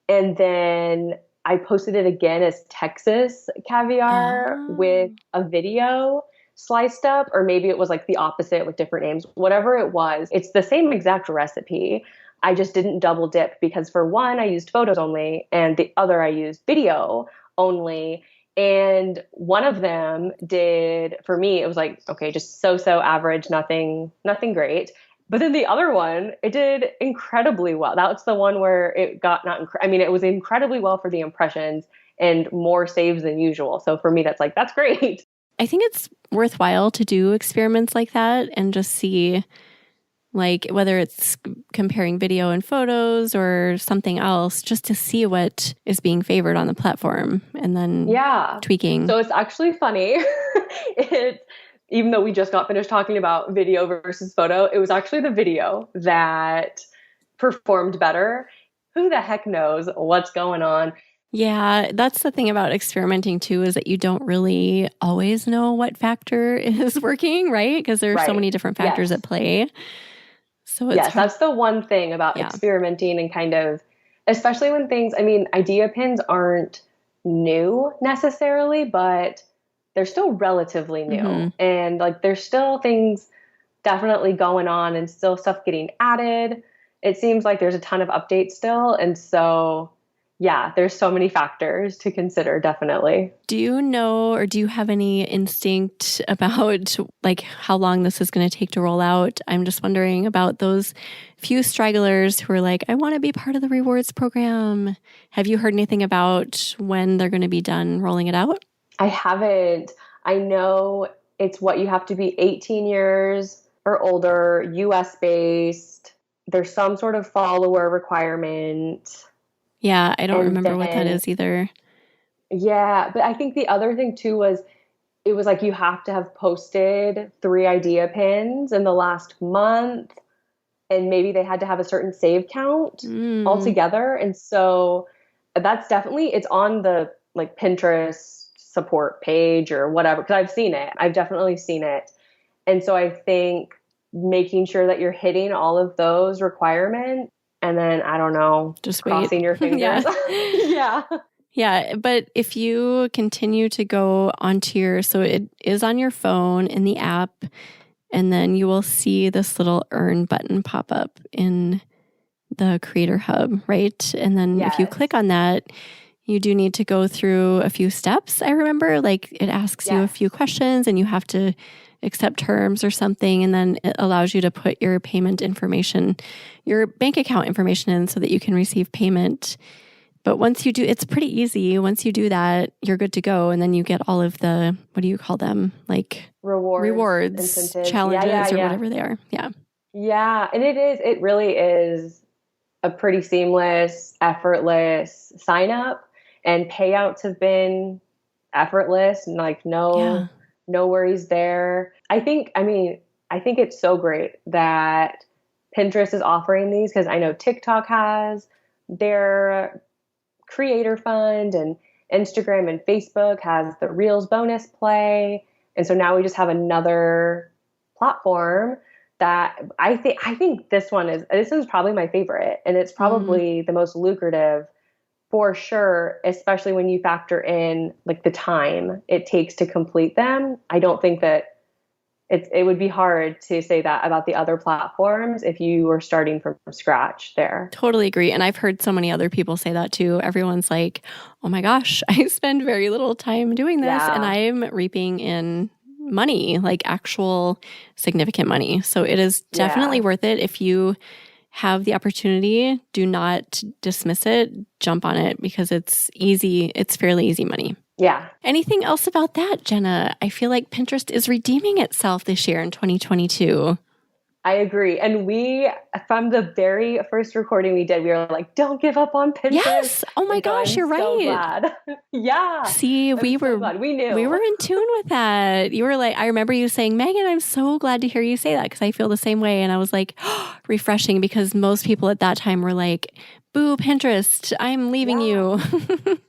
and then I posted it again as Texas caviar with a video sliced up, or maybe it was like the opposite with different names, whatever it was. It's the same exact recipe. I just didn't double dip because for one, I used photos only, and the other I used video only. And one of them did, for me, it was like, okay, just so average, nothing great. But then the other one, it did incredibly well. That's the one where it got it was incredibly well for the impressions and more saves than usual. So for me, that's great.
I think it's worthwhile to do experiments like that and just see, like, whether it's comparing video and photos or something else, just to see what is being favored on the platform and then tweaking.
So it's actually funny. Even though we just got finished talking about video versus photo, it was actually the video that performed better. Who the heck knows what's going on?
Yeah, that's the thing about experimenting too, is that you don't really always know what factor is working, right? Because there are so many different factors at play. So it's
that's the one thing about experimenting and kind of, especially when things, idea pins aren't new necessarily, but they're still relatively new. Mm-hmm. And like, there's still things definitely going on and still stuff getting added. It seems like there's a ton of updates still. And so, there's so many factors to consider, definitely.
Do you know, or do you have any instinct about like how long this is going to take to roll out? I'm just wondering about those few stragglers who are like, I want to be part of the rewards program. Have you heard anything about when they're going to be done rolling it out?
I haven't. I know it's you have to be 18 years or older, US based. There's some sort of follower requirement.
Yeah, I don't remember what that is either.
Yeah, but I think the other thing too was, it was like you have to have posted 3 idea pins in the last month, and maybe they had to have a certain save count altogether. And so that's definitely, it's on the like Pinterest support page or whatever, because I've seen it. I've definitely seen it. And so I think making sure that you're hitting all of those requirements, and then, I don't know,
just
crossing your fingers.
Yeah. But if you continue to go onto so it is on your phone in the app, and then you will see this little earn button pop up in the Creator Hub, right? And then if you click on that, you do need to go through a few steps. I remember, like, it asks you a few questions and you have to accept terms or something, and then it allows you to put your payment information, your bank account information in so that you can receive payment. But once you do, it's pretty easy. Once you do that, you're good to go. And then you get all of the, what do you call them? Like rewards, challenges, or whatever they are. Yeah.
Yeah. And it really is a pretty seamless, effortless sign up, and payouts have been effortless and like no worries there. I think it's so great that Pinterest is offering these, because I know TikTok has their creator fund, and Instagram and Facebook has the Reels bonus play. And so now we just have another platform that I think this is probably my favorite, and it's probably the most lucrative for sure, especially when you factor in like the time it takes to complete them, I don't think that it would be hard to say that about the other platforms if you were starting from scratch there.
Totally agree. And I've heard so many other people say that too. Everyone's like, oh my gosh, I spend very little time doing this and I'm reaping in money, like actual significant money. So it is definitely worth it. If you have the opportunity, do not dismiss it, jump on it because it's easy. It's fairly easy money.
Yeah.
Anything else about that, Jenna? I feel like Pinterest is redeeming itself this year in 2022.
I agree. And from the very first recording we did, we were like, don't give up on Pinterest.
Yes. Oh my gosh, you're right.
So glad. Yeah.
See, we were in tune with that. You were like, I remember you saying, Megan, I'm so glad to hear you say that because I feel the same way. And I was like, refreshing because most people at that time were like, boo, Pinterest, I'm leaving you.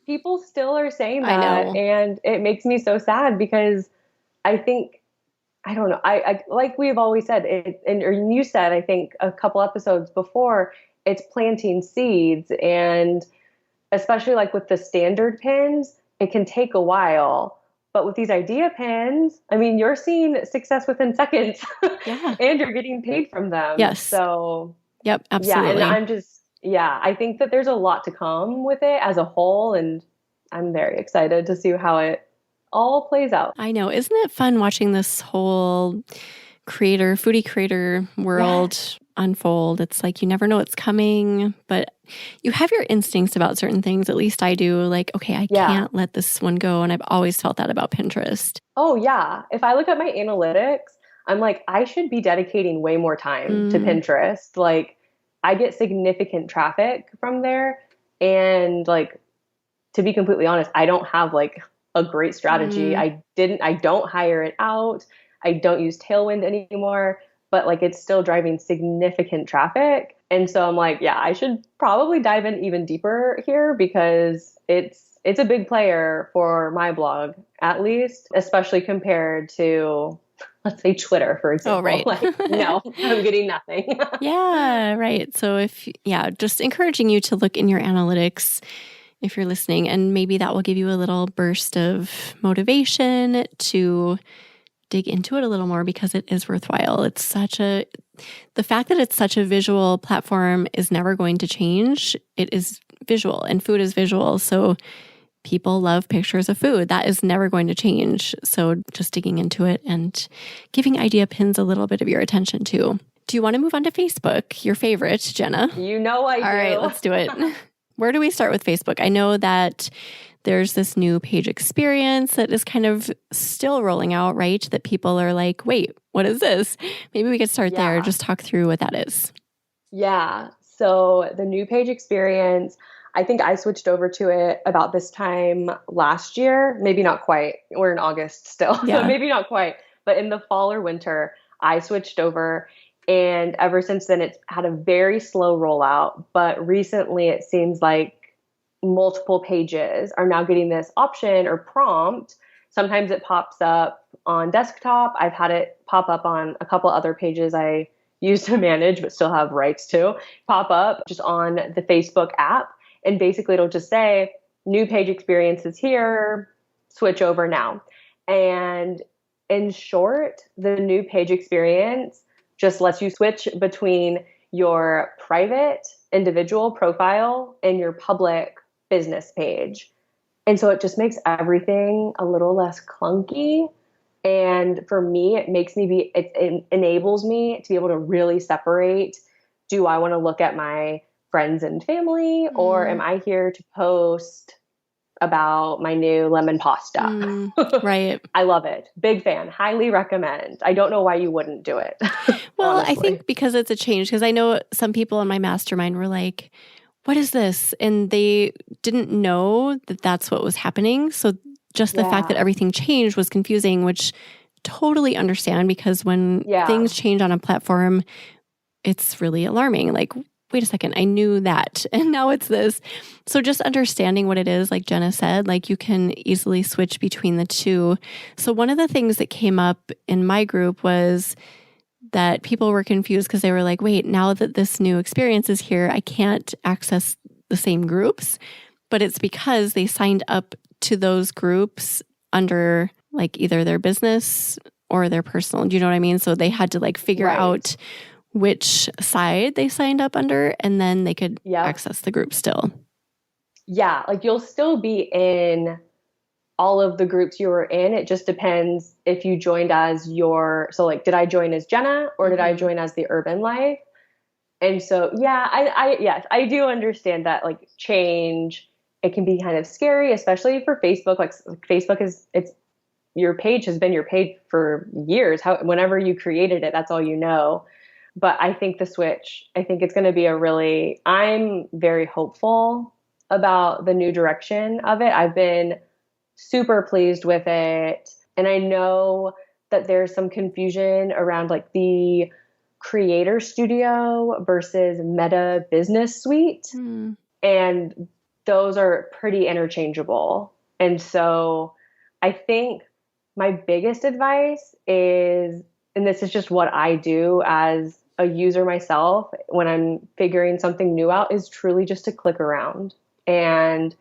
People still are saying that.
I know.
And it makes me so sad because I think, I don't know. I like we've always said, or you said, I think a couple episodes before, it's planting seeds. And especially like with the standard pins, it can take a while. But with these idea pins, I mean, you're seeing success within seconds.
Yeah.
And you're getting paid from them.
Yes.
So,
yep, absolutely.
Yeah. And I think that there's a lot to come with it as a whole. And I'm very excited to see how it all plays out.
I know. Isn't it fun watching this whole foodie creator world unfold? It's like you never know what's coming, but you have your instincts about certain things. At least I do. Like, okay, I can't let this one go. And I've always felt that about Pinterest.
Oh, yeah. If I look at my analytics, I'm like, I should be dedicating way more time to Pinterest. Like, I get significant traffic from there. And like, to be completely honest, I don't have like a great strategy. I don't hire it out. I don't use Tailwind anymore, but like it's still driving significant traffic. And so I'm like, yeah, I should probably dive in even deeper here because it's a big player for my blog, at least, especially compared to, let's say, Twitter, for example.
Oh, right.
Like, no, I'm getting nothing.
Yeah, right. So just encouraging you to look in your analytics if you're listening, and maybe that will give you a little burst of motivation to dig into it a little more because it is worthwhile. The fact that it's such a visual platform is never going to change. It is visual and food is visual. So people love pictures of food. That is never going to change. So just digging into it and giving idea pins a little bit of your attention too. Do you want to move on to Facebook, your favorite, Jenna?
You know I do.
All right, let's do it. Where do we start with Facebook? I know that there's this new page experience that is kind of still rolling out, right? That people are like, wait, what is this? Maybe we could start there. Just talk through what that is.
Yeah. So the new page experience, I think I switched over to it about this time last year. Maybe not quite. We're in August still. So maybe not quite. But in the fall or winter, I switched over. And ever since then, it's had a very slow rollout. But recently, it seems like multiple pages are now getting this option or prompt. Sometimes it pops up on desktop. I've had it pop up on a couple other pages I use to manage, but still have rights to pop up just on the Facebook app. And basically, it'll just say, new page experience is here, switch over now. And in short, the new page experience just lets you switch between your private individual profile and your public business page. And so it just makes everything a little less clunky. And for me, it enables me to be able to really separate, do I want to look at my friends and family, or am I here to post about my new lemon pasta?
Right.
I love it. Big fan. Highly recommend. I don't know why you wouldn't do it.
Well, honestly. I think because it's a change, because I know some people in my mastermind were like, what is this? And they didn't know that that's what was happening. So just the fact that everything changed was confusing, which totally understand, because when things change on a platform, it's really alarming. Like, wait a second, I knew that, and now it's this. So just understanding what it is, like Jenna said, like you can easily switch between the two. So one of the things that came up in my group was that people were confused because they were like, wait, now that this new experience is here, I can't access the same groups. but it's because they signed up to those groups under like either their business or their personal. Do you know what I mean? So they had to like figure out which side they signed up under, and then they could access the group still.
Yeah, like you'll still be in all of the groups you were in. It just depends if you joined as so like, did I join as Jenna or did I join as the Urben Life? And so, yes, I do understand that like change, it can be kind of scary, especially for Facebook. Like Facebook your page has been your page for years. Whenever you created it, that's all you know. But I think the switch, I think it's going to be I'm very hopeful about the new direction of it. I've been super pleased with it. And I know that there's some confusion around like the Creator Studio versus Meta Business Suite. And those are pretty interchangeable. And so I think my biggest advice is, and this is just what I do as a user myself when I'm figuring something new out, is truly just to click around and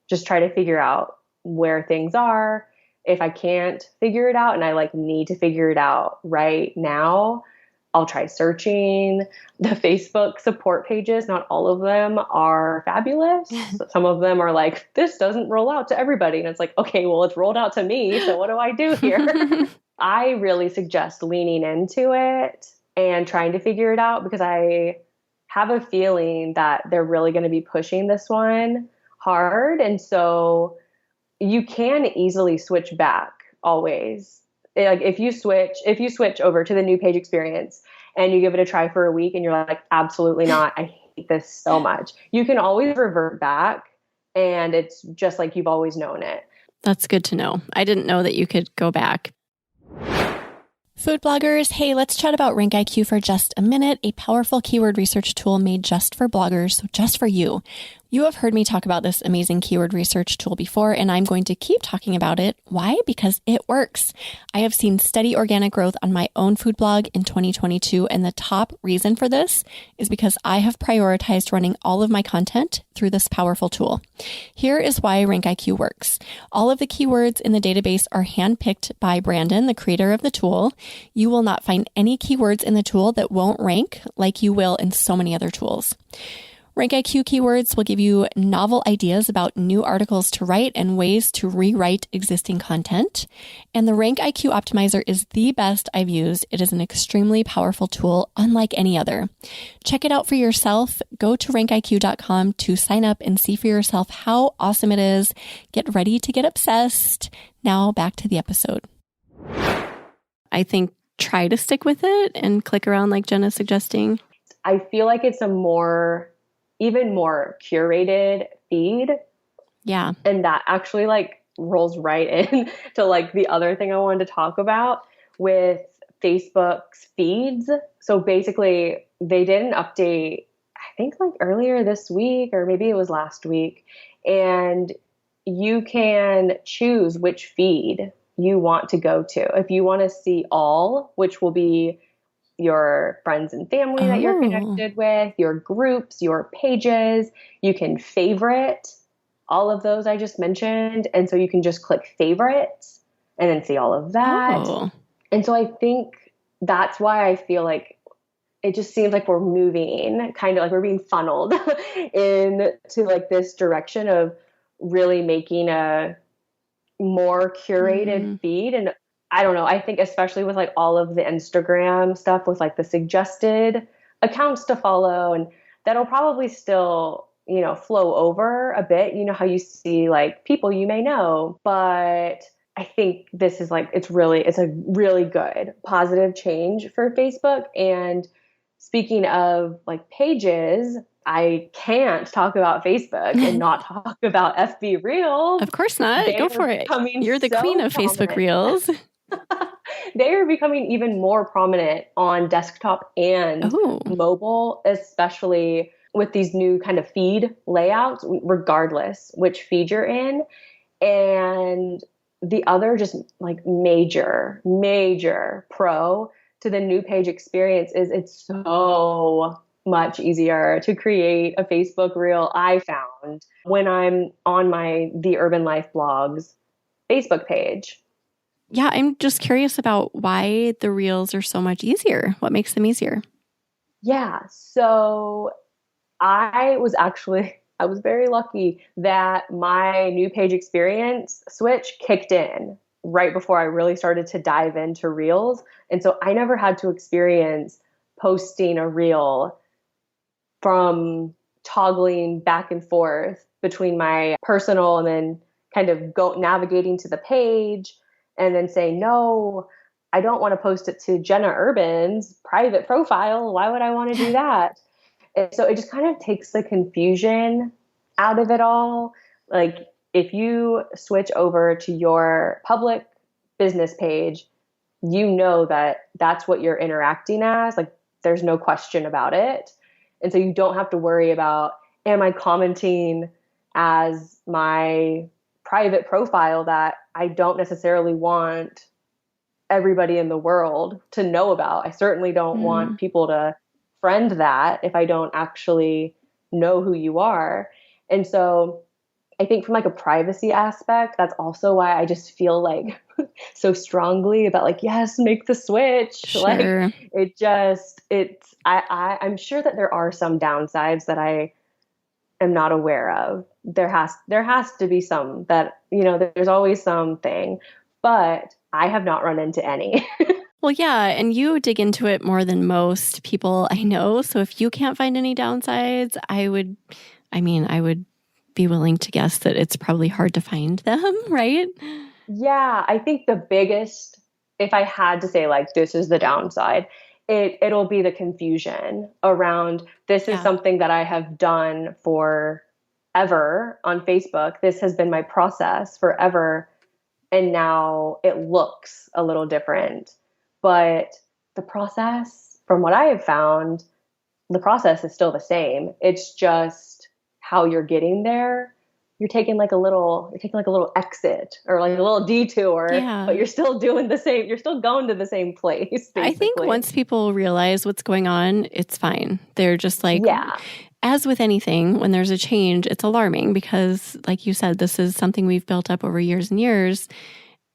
just try to figure out where things are. If I can't figure it out and I like need to figure it out right now, I'll try searching. The Facebook support pages, not all of them are fabulous. Some of them are like, this doesn't roll out to everybody. And it's like, okay, well, it's rolled out to me. So what do I do here? I really suggest leaning into it and trying to figure it out, because I have a feeling that they're really going to be pushing this one hard. And so you can easily switch back always. Like if you switch over to the new page experience and you give it a try for a week and you're like, absolutely not, I hate this so much, you can always revert back and it's just like you've always known it.
That's good to know. I didn't know that you could go back. Food bloggers, hey, let's chat about RankIQ for just a minute, a powerful keyword research tool made just for bloggers, so just for you. You have heard me talk about this amazing keyword research tool before, and I'm going to keep talking about it. Why? Because it works. I have seen steady organic growth on my own food blog in 2022, and the top reason for this is because I have prioritized running all of my content through this powerful tool. Here is why RankIQ works. All of the keywords in the database are handpicked by Brandon, the creator of the tool. You will not find any keywords in the tool that won't rank like you will in so many other tools. RankIQ keywords will give you novel ideas about new articles to write and ways to rewrite existing content. And the RankIQ optimizer is the best I've used. It is an extremely powerful tool, unlike any other. Check it out for yourself. Go to rankiq.com to sign up and see for yourself how awesome it is. Get ready to get obsessed. Now back to the episode. I think try to stick with it and click around like Jenna's suggesting.
I feel like it's even more curated feed.
Yeah.
And that actually like rolls right in to like the other thing I wanted to talk about with Facebook's feeds. So basically they did an update, I think like earlier this week, or maybe it was last week. And you can choose which feed you want to go to. If you want to see all, which will be your friends and family that you're connected with, your groups, your pages. You can favorite all of those I just mentioned. And so you can just click favorites and then see all of that.
Oh.
And so I think that's why I feel like it just seems like we're moving, kind of like we're being funneled into like this direction of really making a more curated feed. And I don't know. I think especially with like all of the Instagram stuff with like the suggested accounts to follow, and that'll probably still, flow over a bit. You know how you see like people you may know, but I think this is like, it's a really good positive change for Facebook. And speaking of like pages, I can't talk about Facebook and not talk about FB Reels.
Of course not. Go for it. You're the queen of Facebook Reels.
They are becoming even more prominent on desktop and mobile, especially with these new kind of feed layouts, regardless which feed you're in. And the other just like major pro to the new page experience is it's so much easier to create a Facebook reel, I found, when I'm on the Urban Life blogs Facebook page.
Yeah, I'm just curious about why the reels are so much easier. What makes them easier?
Yeah, so I was very lucky that my new page experience switch kicked in right before I really started to dive into reels. And so I never had to experience posting a reel from toggling back and forth between my personal and then kind of navigating to the page and then saying, no, I don't want to post it to Jenna Urban's private profile. Why would I want to do that? And so it just kind of takes the confusion out of it all. Like if you switch over to your public business page, you know that that's what you're interacting as. Like there's no question about it. And so you don't have to worry about, am I commenting as my private profile that I don't necessarily want everybody in the world to know about. I certainly don't want people to friend that if I don't actually know who you are. And so I think from like a privacy aspect, that's also why I just feel like so strongly about like, yes, make the switch.
Sure.
Like I'm sure that there are some downsides that I am not aware of. There has to be some that, there's always something, but I have not run into any.
Well, yeah, and you dig into it more than most people I know. So if you can't find any downsides, I would be willing to guess that it's probably hard to find them, right?
Yeah, I think the biggest, if I had to say like this is the downside, it'll be the confusion around this is something that I have done forever on Facebook. This has been my process forever. And now it looks a little different. But the process, from what I have found, the process is still the same. It's just how you're getting there. You're taking like a little exit or like a little detour, but you're still doing the same. You're still going to the same place. Basically.
I think once people realize what's going on, it's fine. They're just like, as with anything, when there's a change, it's alarming because, like you said, this is something we've built up over years and years.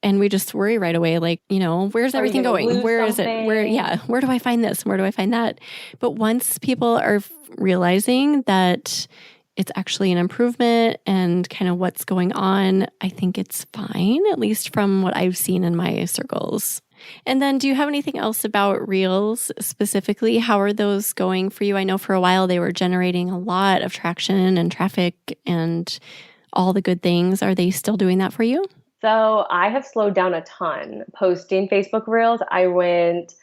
And we just worry right away, like, where's everything going? Where is it? Where do I find this? Where do I find that? But once people are realizing that it's actually an improvement and kind of what's going on, I think it's fine, at least from what I've seen in my circles. And then do you have anything else about Reels specifically? How are those going for you? I know for a while they were generating a lot of traction and traffic and all the good things. Are they still doing that for you?
So I have slowed down a ton posting Facebook Reels. I went,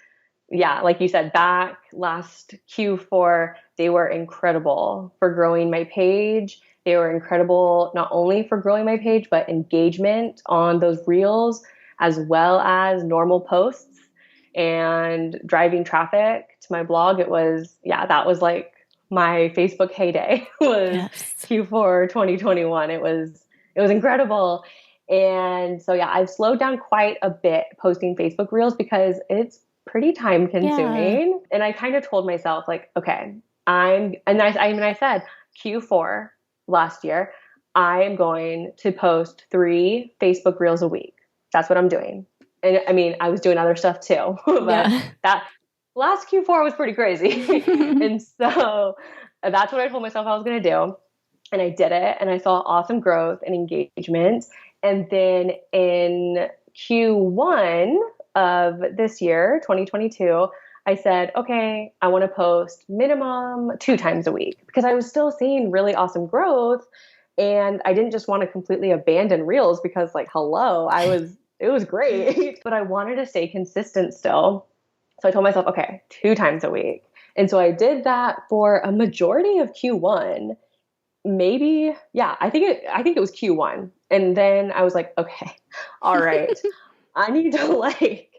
like you said, back last Q4, they were incredible for growing my page. They were incredible not only for growing my page, but engagement on those Reels, as well as normal posts and driving traffic to my blog. That was like my Facebook heyday was Q4 2021. It was incredible. And so, I've slowed down quite a bit posting Facebook Reels because it's pretty time consuming. Yeah. And I kind of told myself like, okay, I said Q4 last year, I am going to post 3 Facebook Reels a week. That's what I'm doing. And I mean, I was doing other stuff too, but that last Q4 was pretty crazy. And so that's what I told myself I was going to do. And I did it. And I saw awesome growth and engagement. And then in Q1 of this year, 2022, I said, okay, I want to post minimum 2 times a week because I was still seeing really awesome growth. And I didn't just want to completely abandon Reels because like, it was great, but I wanted to stay consistent still. So I told myself, okay, 2 times a week. And so I did that for a majority of Q1. Maybe, I think it was Q1. And then I was like, okay, all right, I need to like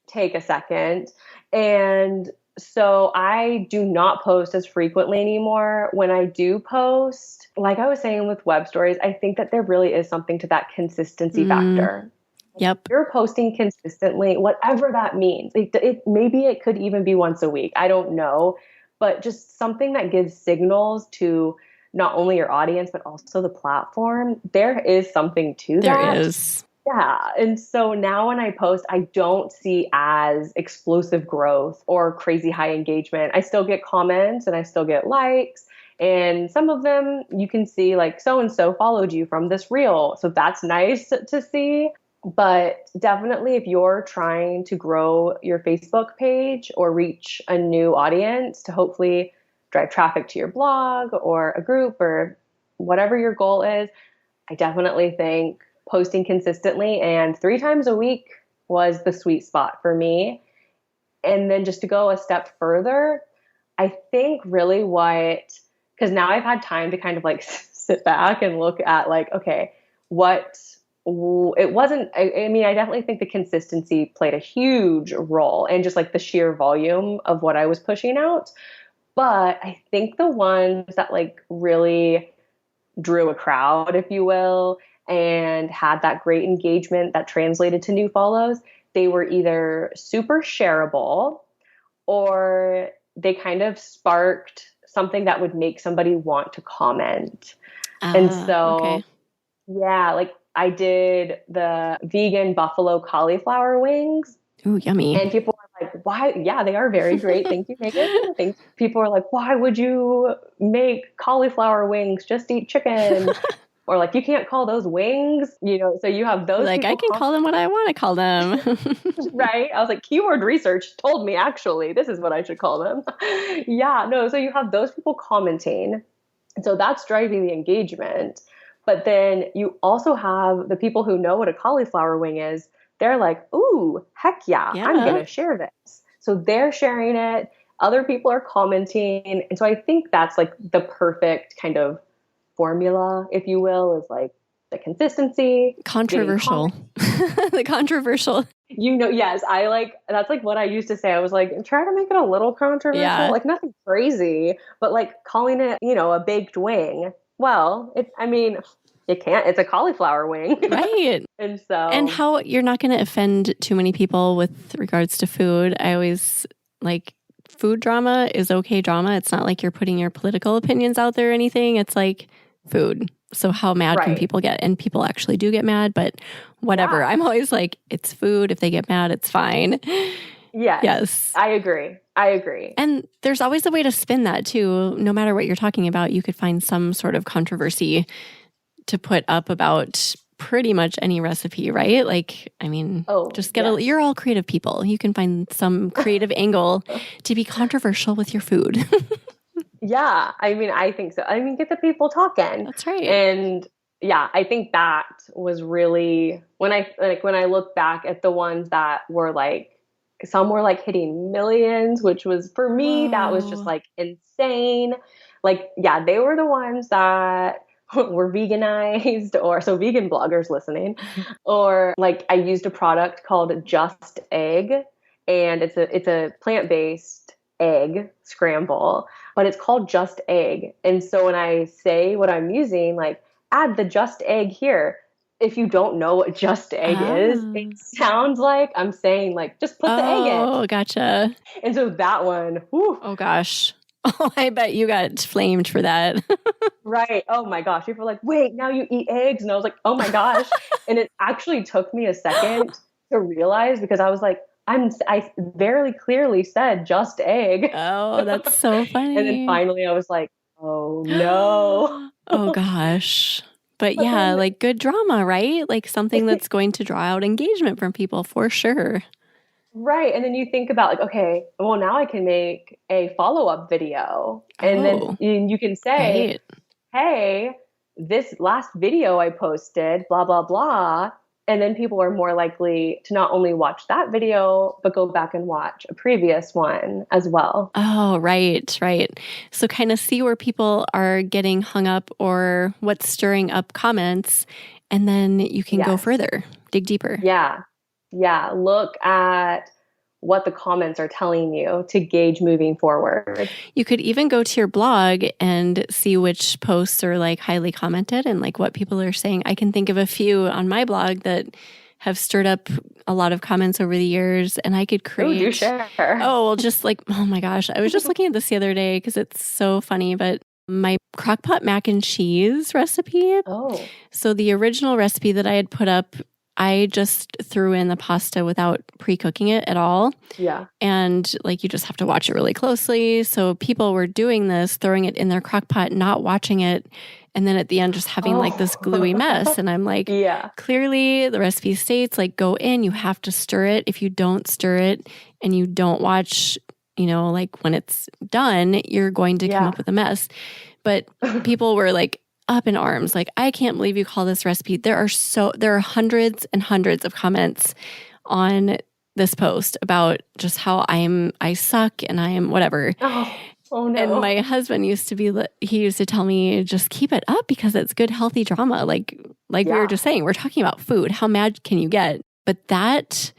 take a second. And so I do not post as frequently anymore. When I do post, like I was saying with web stories, I think that there really is something to that consistency factor.
Yep.
If you're posting consistently, whatever that means. Maybe it could even be once a week. I don't know. but just something that gives signals to not only your audience, but also the platform. There is something to
There
that.
is.
Yeah. And so now when I post, I don't see as explosive growth or crazy high engagement. I still get comments and I still get likes. And some of them you can see like so and so followed you from this reel. So that's nice to see. But definitely, if you're trying to grow your Facebook page or reach a new audience to hopefully drive traffic to your blog or a group or whatever your goal is, I definitely think posting consistently and 3 times a week was the sweet spot for me. And then just to go a step further, I think really because now I've had time to kind of like sit back and look at like, okay, it wasn't, I mean, I definitely think the consistency played a huge role and just like the sheer volume of what I was pushing out. But I think the ones that like really drew a crowd, if you will, and had that great engagement that translated to new follows, they were either super shareable or they kind of sparked something that would make somebody want to comment. And so,
Okay.
yeah, like I did the vegan buffalo cauliflower wings.
Ooh, yummy.
And people are like, why? Yeah, they are very great. Thank you, Megan. People are like, why would you make cauliflower wings? Just eat chicken. Or like, you can't call those wings, so you have those
like, I can call them what I want to call them.
Right? I was like, keyword research told me actually, this is what I should call them. Yeah, no. So you have those people commenting. So that's driving the engagement. But then you also have the people who know what a cauliflower wing is. They're like, ooh, heck yeah. I'm going to share this. So they're sharing it. Other people are commenting. And so I think that's like the perfect kind of formula, if you will, is like the consistency.
Controversial. The controversial.
Yes, that's like what I used to say. I was like, try to make it a little controversial, like nothing crazy, but like calling it, a baked wing. Well, it's a cauliflower wing.
Right.
And
how you're not going to offend too many people with regards to food. I always like food drama is okay drama. It's not like you're putting your political opinions out there or anything. It's like food. So how mad can people get? And people actually do get mad, but whatever. Yeah. I'm always like, it's food. If they get mad, it's fine. Yes.
I agree.
And there's always a way to spin that too. No matter what you're talking about, you could find some sort of controversy to put up about pretty much any recipe, right? Like, I mean, you're all creative people. You can find some creative angle to be controversial with your food.
Yeah, I think so. Get the people talking.
That's right.
And yeah, I think that was really when I look back at the ones that were like, some were like hitting millions, which was for me, that was just like insane. Like, yeah, they were the ones that were veganized, or so vegan bloggers listening, or like I used a product called Just Egg, and it's a plant-based egg scramble, but it's called Just Egg. And so when I say what I'm using, like add the Just Egg here, if you don't know what Just Egg is, it sounds like I'm saying like, just put the egg in.
Oh, gotcha.
And so that one, whew.
Oh gosh. Oh, I bet you got flamed for that.
Right. Oh my gosh. People are like, wait, now you eat eggs. And I was like, oh my gosh. And it actually took me a second to realize, because I was like, I very clearly said Just Egg.
Oh, that's so funny.
And then finally I was like, oh no.
Oh gosh. But yeah, like good drama, right? Like something that's going to draw out engagement from people for sure.
Right. And then you think about like, okay, well, now I can make a follow-up video. And then you can say, hey, this last video I posted, blah, blah, blah. And then people are more likely to not only watch that video, but go back and watch a previous one as well.
Oh, right. So kind of see where people are getting hung up or what's stirring up comments. And then you can go further, dig deeper.
Yeah. Look at what the comments are telling you to gauge moving forward.
You could even go to your blog and see which posts are like highly commented and like what people are saying. I can think of a few on my blog that have stirred up a lot of comments over the years, and I could create.
Oh, do share.
Oh, well, just like, oh my gosh. I was just looking at this the other day because it's so funny, but my crockpot mac and cheese recipe.
Oh.
So the original recipe that I had put up, I just threw in the pasta without pre-cooking it at all.
Yeah.
And like, you just have to watch it really closely. So people were doing this, throwing it in their crockpot, not watching it. And then at the end, just having like this gluey mess. And I'm like,
yeah,
clearly the recipe states like, go in, you have to stir it. If you don't stir it and you don't watch, you know, like when it's done, you're going to come up with a mess. But people were like up in arms. Like, I can't believe you call this recipe. There are hundreds and hundreds of comments on this post about just how I suck and I am whatever.
Oh no.
And my husband used to tell me, just keep it up because it's good, healthy drama. Like we were just saying, we're talking about food. How mad can you get? But that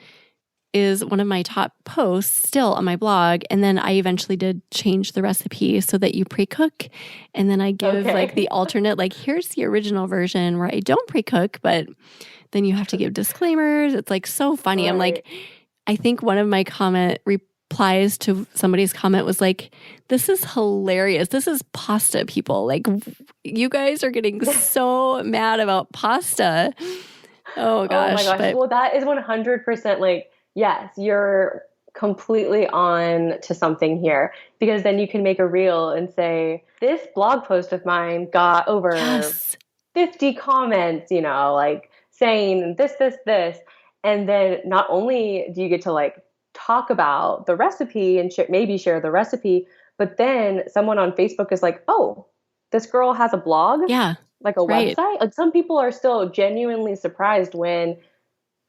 is one of my top posts still on my blog. And then I eventually did change the recipe so that you pre-cook. And then I give like the alternate, like, here's the original version where I don't pre-cook, but then you have to give disclaimers. It's like so funny. Right. I'm like, I think one of my replies to somebody's comment was like, this is hilarious. This is pasta, people. Like, you guys are getting so mad about pasta. Oh gosh.
Oh my gosh. Well, that is 100% like, yes, you're completely on to something here, because then you can make a reel and say, this blog post of mine got over 50 comments, you know, like saying this. And then not only do you get to like talk about the recipe and maybe share the recipe, but then someone on Facebook is like, oh, this girl has a blog?
Yeah.
Like a website? Like, some people are still genuinely surprised when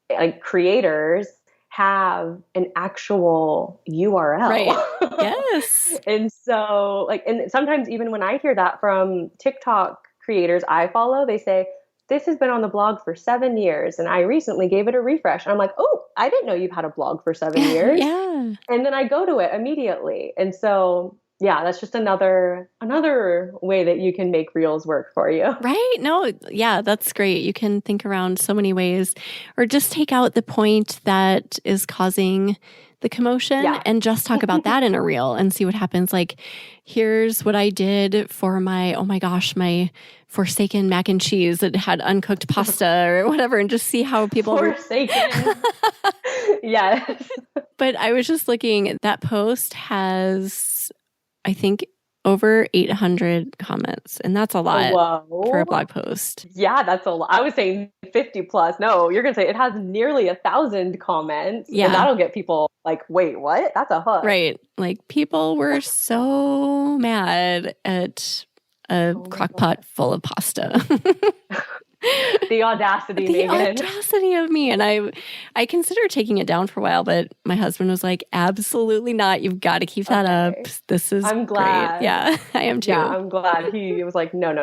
like creators have an actual URL.
Right. Yes.
And so like, and sometimes even when I hear that from TikTok creators I follow, they say, this has been on the blog for 7 years and I recently gave it a refresh. And I'm like, oh, I didn't know you've had a blog for 7 years.
Yeah.
And then I go to it immediately. And so, yeah, that's just another way that you can make reels work for you.
Right. No, yeah, that's great. You can think around so many ways, or just take out the point that is causing the commotion and just talk about that in a reel and see what happens. Like, here's what I did for my forsaken mac and cheese that had uncooked pasta or whatever, and just see how people
forsaken. Yes.
But I was just looking, that post has, I think, over 800 comments, and that's a lot for a blog post.
Yeah, that's a lot. I was saying 50 plus. No, you're going to say it has nearly 1,000 comments. Yeah. And that'll get people like, wait, what? That's a hook.
Right. Like, people were so mad at a crock pot full of pasta.
The audacity,
The audacity of me. And I considered taking it down for a while, but my husband was like, absolutely not. You've got to keep that up. This is
I'm glad.
Great. Yeah, I am too.
Yeah, I'm glad. He was like, no.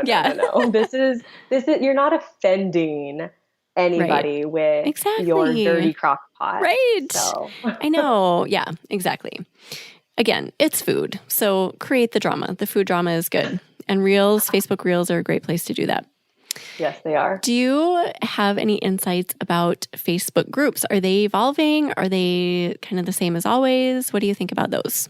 This is, you're not offending anybody with your dirty crock pot.
Right.
So.
I know. Yeah, exactly. Again, it's food. So create the drama. The food drama is good. And Facebook Reels are a great place to do that.
Yes, they are.
Do you have any insights about Facebook groups? Are they evolving? Are they kind of the same as always? What do you think about those?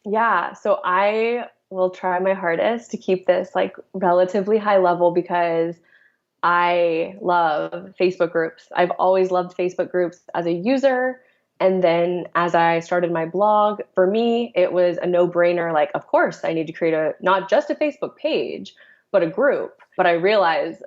Yeah, so I will try my hardest to keep this like relatively high level because I love Facebook groups. I've always loved Facebook groups as a user. And then as I started my blog, for me, it was a no-brainer. Like, of course, I need to create not just a Facebook page, but a group. But I realize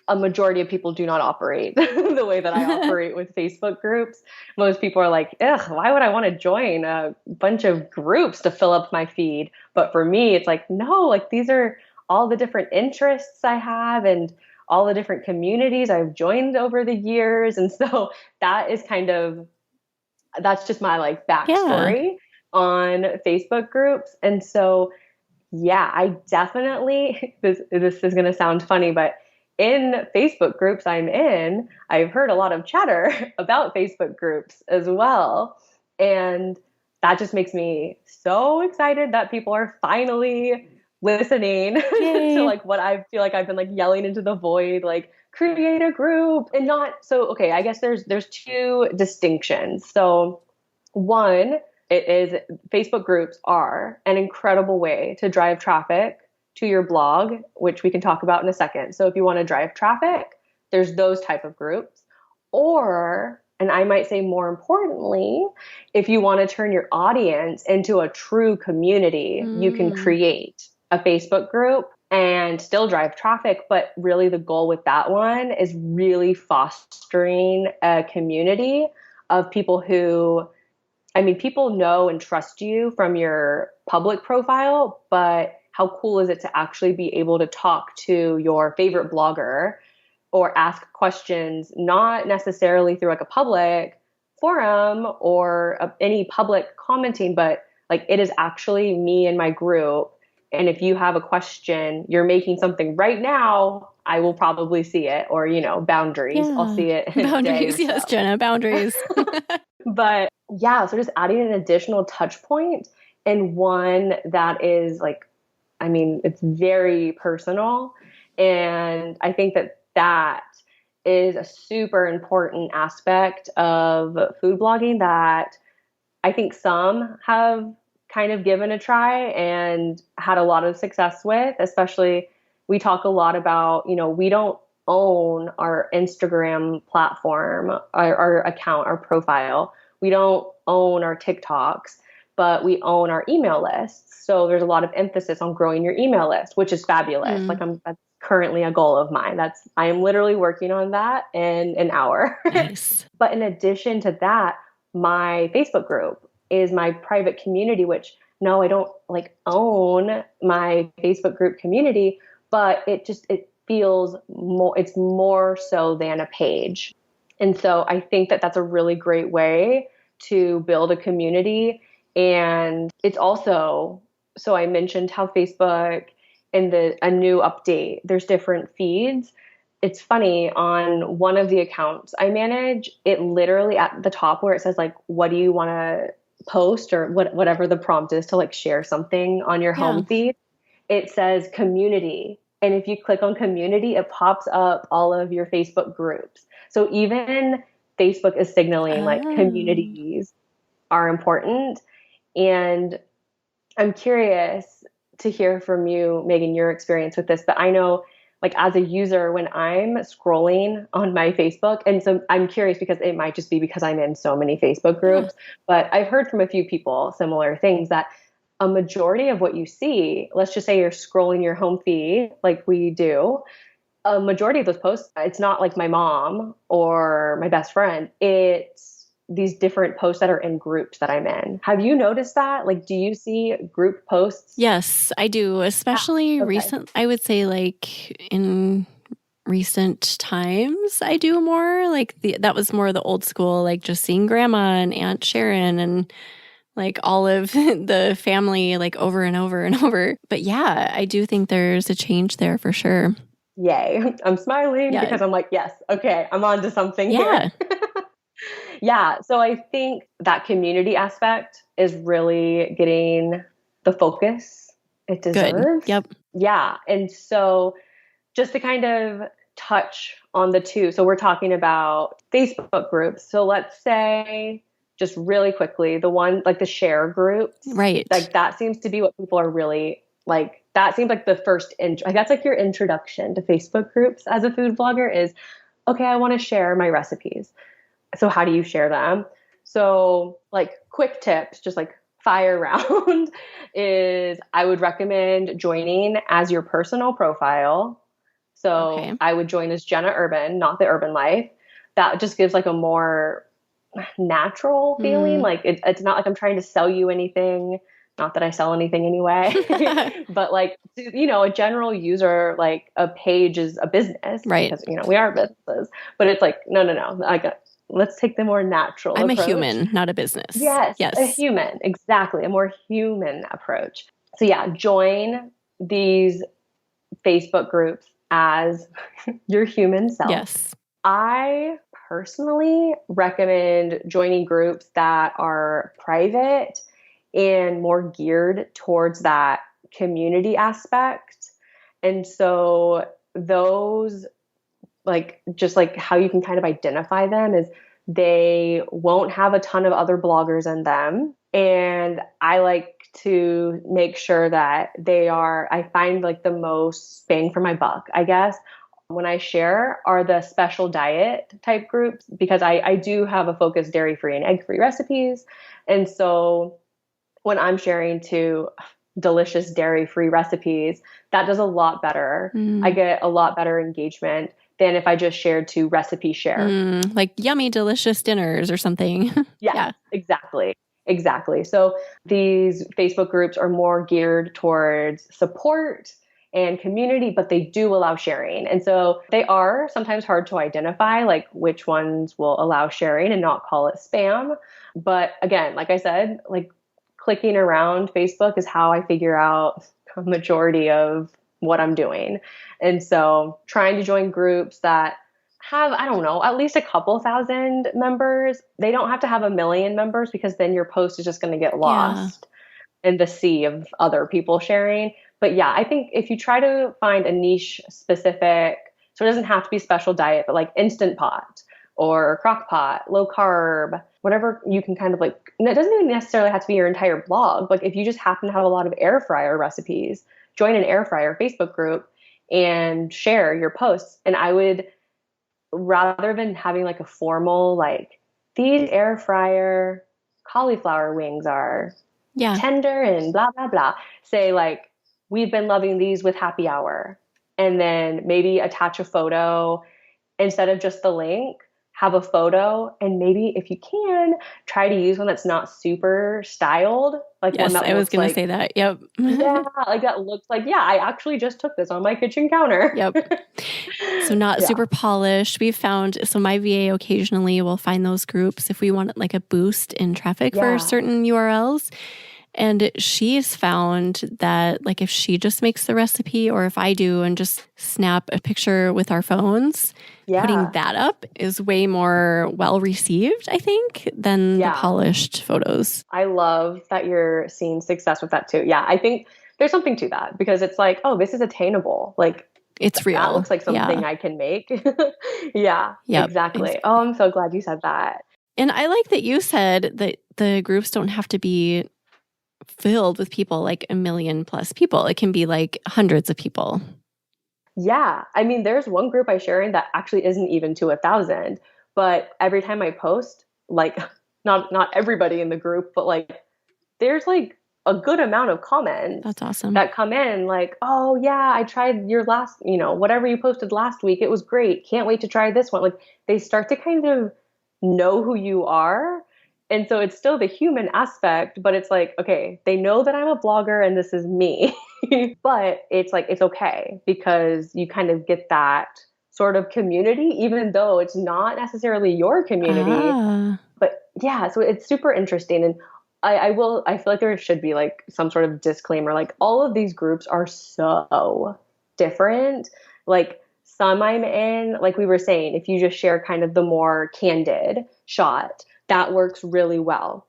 a majority of people do not operate the way that I operate with Facebook groups. Most people are like, ugh, why would I want to join a bunch of groups to fill up my feed? But for me, it's like, no, like these are all the different interests I have and all the different communities I've joined over the years. And so that is that's just my like backstory on Facebook groups. And so, yeah, I definitely, this is going to sound funny, but in Facebook groups I'm in, I've heard a lot of chatter about Facebook groups as well. And that just makes me so excited that people are finally listening to like what I feel like I've been like yelling into the void, like create a group and not so okay, I guess there's two distinctions. So one, it is Facebook groups are an incredible way to drive traffic to your blog, which we can talk about in a second. So if you want to drive traffic, there's those type of groups. Or, and I might say more importantly, if you want to turn your audience into a true community, you can create a Facebook group and still drive traffic. But really the goal with that one is really fostering a community of people who, I mean, people know and trust you from your public profile, but how cool is it to actually be able to talk to your favorite blogger or ask questions, not necessarily through like a public forum or any public commenting, but like it is actually me and my group. And if you have a question, you're making something right now, I will probably see it. Or, you know, boundaries. Yeah. I'll see it in
boundaries.
A day or
Yes,
so.
Jenna, boundaries.
But yeah, so just adding an additional touch point and one that is like, I mean, it's very personal. And I think that that is a super important aspect of food blogging that I think some have kind of given a try and had a lot of success with. Especially, we talk a lot about, you know, we don't own our Instagram platform, our account, our profile. We don't own our TikToks, but we own our email lists. So there's a lot of emphasis on growing your email list, which is fabulous. Like that's currently a goal of mine. I am literally working on that in an hour.
Nice.
But in addition to that, my Facebook group is my private community, which no, I don't like own my Facebook group community, but it feels more, it's more so than a page. And so I think that that's a really great way to build a community. And it's also, so I mentioned how Facebook in a new update, there's different feeds. It's funny, on one of the accounts I manage, it literally at the top where it says like, what do you want to post or whatever the prompt is to like share something on your home feed, it says community. And if you click on community, it pops up all of your Facebook groups. So even Facebook is signaling like communities are important. And I'm curious to hear from you, Megan, your experience with this. But I know, like, as a user, when I'm scrolling on my Facebook, and so I'm curious because it might just be because I'm in so many Facebook groups, but I've heard from a few people similar things that a majority of what you see, let's just say you're scrolling your home feed like we do, a majority of those posts, it's not like my mom or my best friend. It's these different posts that are in groups that I'm in. Have you noticed that? Like, do you see group posts?
Yes, I do. Especially recent, I would say like in recent times, I do more like that was more the old school, like just seeing grandma and Aunt Sharon and like all of the family like over and over and over. But yeah, I do think there's a change there for sure.
Yay. I'm smiling because I'm like, yes, okay, I'm on to something here. Yeah. So I think that community aspect is really getting the focus it deserves.
Good. Yep.
Yeah. And so just to kind of touch on the two. So we're talking about Facebook groups. So let's say just really quickly, the one like the share groups.
Right.
Like that seems to be what people are really like. That seems like the first that's like your introduction to Facebook groups as a food blogger is, okay, I want to share my recipes. So how do you share them? So like quick tips, just like fire round is I would recommend joining as your personal profile. So I would join as Jenna Urben, not the Urben Life. That just gives like a more natural feeling. Like it's not like I'm trying to sell you anything. Not that I sell anything anyway, but like, you know, a general user, like a page is a business, right? Because, you know, we are businesses, but it's like, no. Let's take the more natural approach.
I'm a human, not a business.
Yes, a human. Exactly. A more human approach. So yeah, join these Facebook groups as your human self.
Yes.
I personally recommend joining groups that are private and more geared towards that community aspect. And so those like just like how you can kind of identify them is they won't have a ton of other bloggers in them. And I like to make sure that I find like the most bang for my buck, I guess. When I share are the special diet type groups because I do have a focus dairy-free and egg-free recipes. And so when I'm sharing to delicious dairy-free recipes, that does a lot better. I get a lot better engagement than if I just shared to recipe share.
Like yummy, delicious dinners or something.
Yeah, exactly. Exactly. So these Facebook groups are more geared towards support and community, but they do allow sharing. And so they are sometimes hard to identify, like which ones will allow sharing and not call it spam. But again, like I said, like clicking around Facebook is how I figure out a majority of what I'm doing. And so trying to join groups that have, I don't know, at least a couple thousand members. They don't have to have a million members because then your post is just going to get lost in the sea of other people sharing. But yeah, I think if you try to find a niche specific, so it doesn't have to be special diet, but like Instant Pot or crock pot, low carb, whatever you can kind of like, and it doesn't even necessarily have to be your entire blog. Like if you just happen to have a lot of air fryer recipes, join an air fryer Facebook group and share your posts. And I would, rather than having like a formal, like these air fryer cauliflower wings are tender and blah, blah, blah, say like, we've been loving these with happy hour. And then maybe attach a photo instead of just the link, have a photo, and maybe if you can try to use one that's not super styled, like
yes,
one that
I was going
like,
to say that. Yep.
Yeah, like that looks like, yeah, I actually just took this on my kitchen counter.
Yep. So not super polished. We've found, so my VA occasionally will find those groups if we want like a boost in traffic for certain URLs. And she's found that like if she just makes the recipe or if I do and just snap a picture with our phones, putting that up is way more well received, I think, than the polished photos.
I love that you're seeing success with that too. Yeah, I think there's something to that because it's like, oh, this is attainable. Like
it's real.
That looks like something I can make. Yeah, exactly. Oh, I'm so glad you said that.
And I like that you said that the groups don't have to be filled with people, like 1 million plus people. It can be like hundreds of people.
Yeah. I mean, there's one group I share in that actually isn't even to 1,000, but every time I post, like not everybody in the group, but like there's like a good amount of comments.
That's awesome.
That come in like, oh yeah, I tried your last, whatever you posted last week. It was great. Can't wait to try this one. Like they start to kind of know who you are. And so it's still the human aspect, but it's like, okay, they know that I'm a blogger and this is me, but it's like, it's okay because you kind of get that sort of community, even though it's not necessarily your community. But yeah, so it's super interesting. And I feel like there should be like some sort of disclaimer, like all of these groups are so different. Like some I'm in, like we were saying, if you just share kind of the more candid shot, that works really well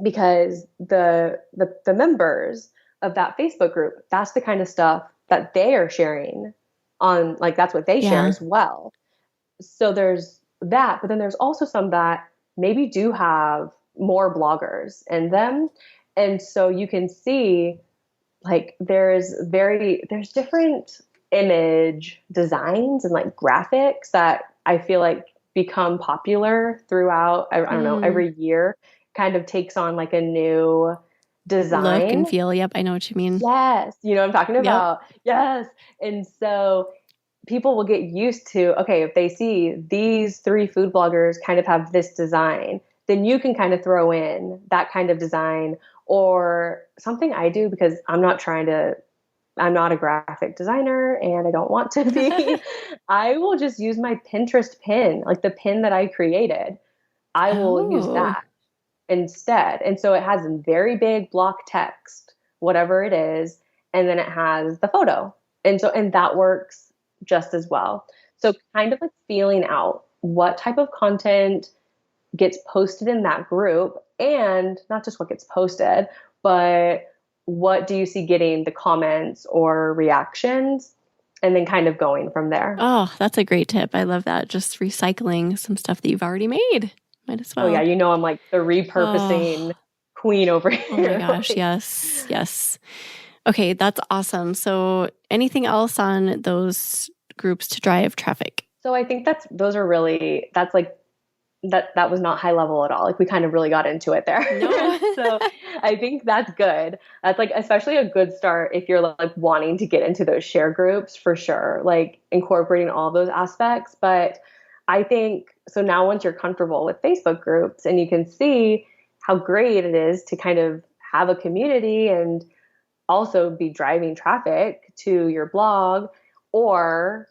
because the members of that Facebook group, that's the kind of stuff that they are sharing on, like that's what they share as well. So there's that, but then there's also some that maybe do have more bloggers in them. And so you can see like there's different image designs and like graphics that I feel like become popular throughout, I don't know, every year kind of takes on like a new design.
Look and feel. Yep. I know what you mean.
Yes. You know what I'm talking about? Yep. Yes. And so people will get used to, okay, if they see these 3 food bloggers kind of have this design, then you can kind of throw in that kind of design or something I do because I'm not a graphic designer and I don't want to be. I will just use my Pinterest pin, like the pin that I created. I will use that instead. And so it has a very big block text, whatever it is, and then it has the photo. And that works just as well. So kind of like feeling out what type of content gets posted in that group and not just what gets posted, but what do you see getting the comments or reactions? and then kind of going from there.
Oh, that's a great tip. I love that. Just recycling some stuff that you've already made. Might as
Oh yeah,
well.
I'm like the repurposing
Oh,
queen over
oh my
here.
gosh.
Like,
Yes. Yes. Okay, that's awesome. So, anything else on those groups to drive traffic?
so I think that's like that was not high level at all. Like we kind of really got into it there.
No.
So I think that's good. That's like especially a good start if you're like wanting to get into those share groups for sure. Like incorporating all those aspects. But I think so now once you're comfortable with Facebook groups and you can see how great it is to kind of have a community and also be driving traffic to your blog or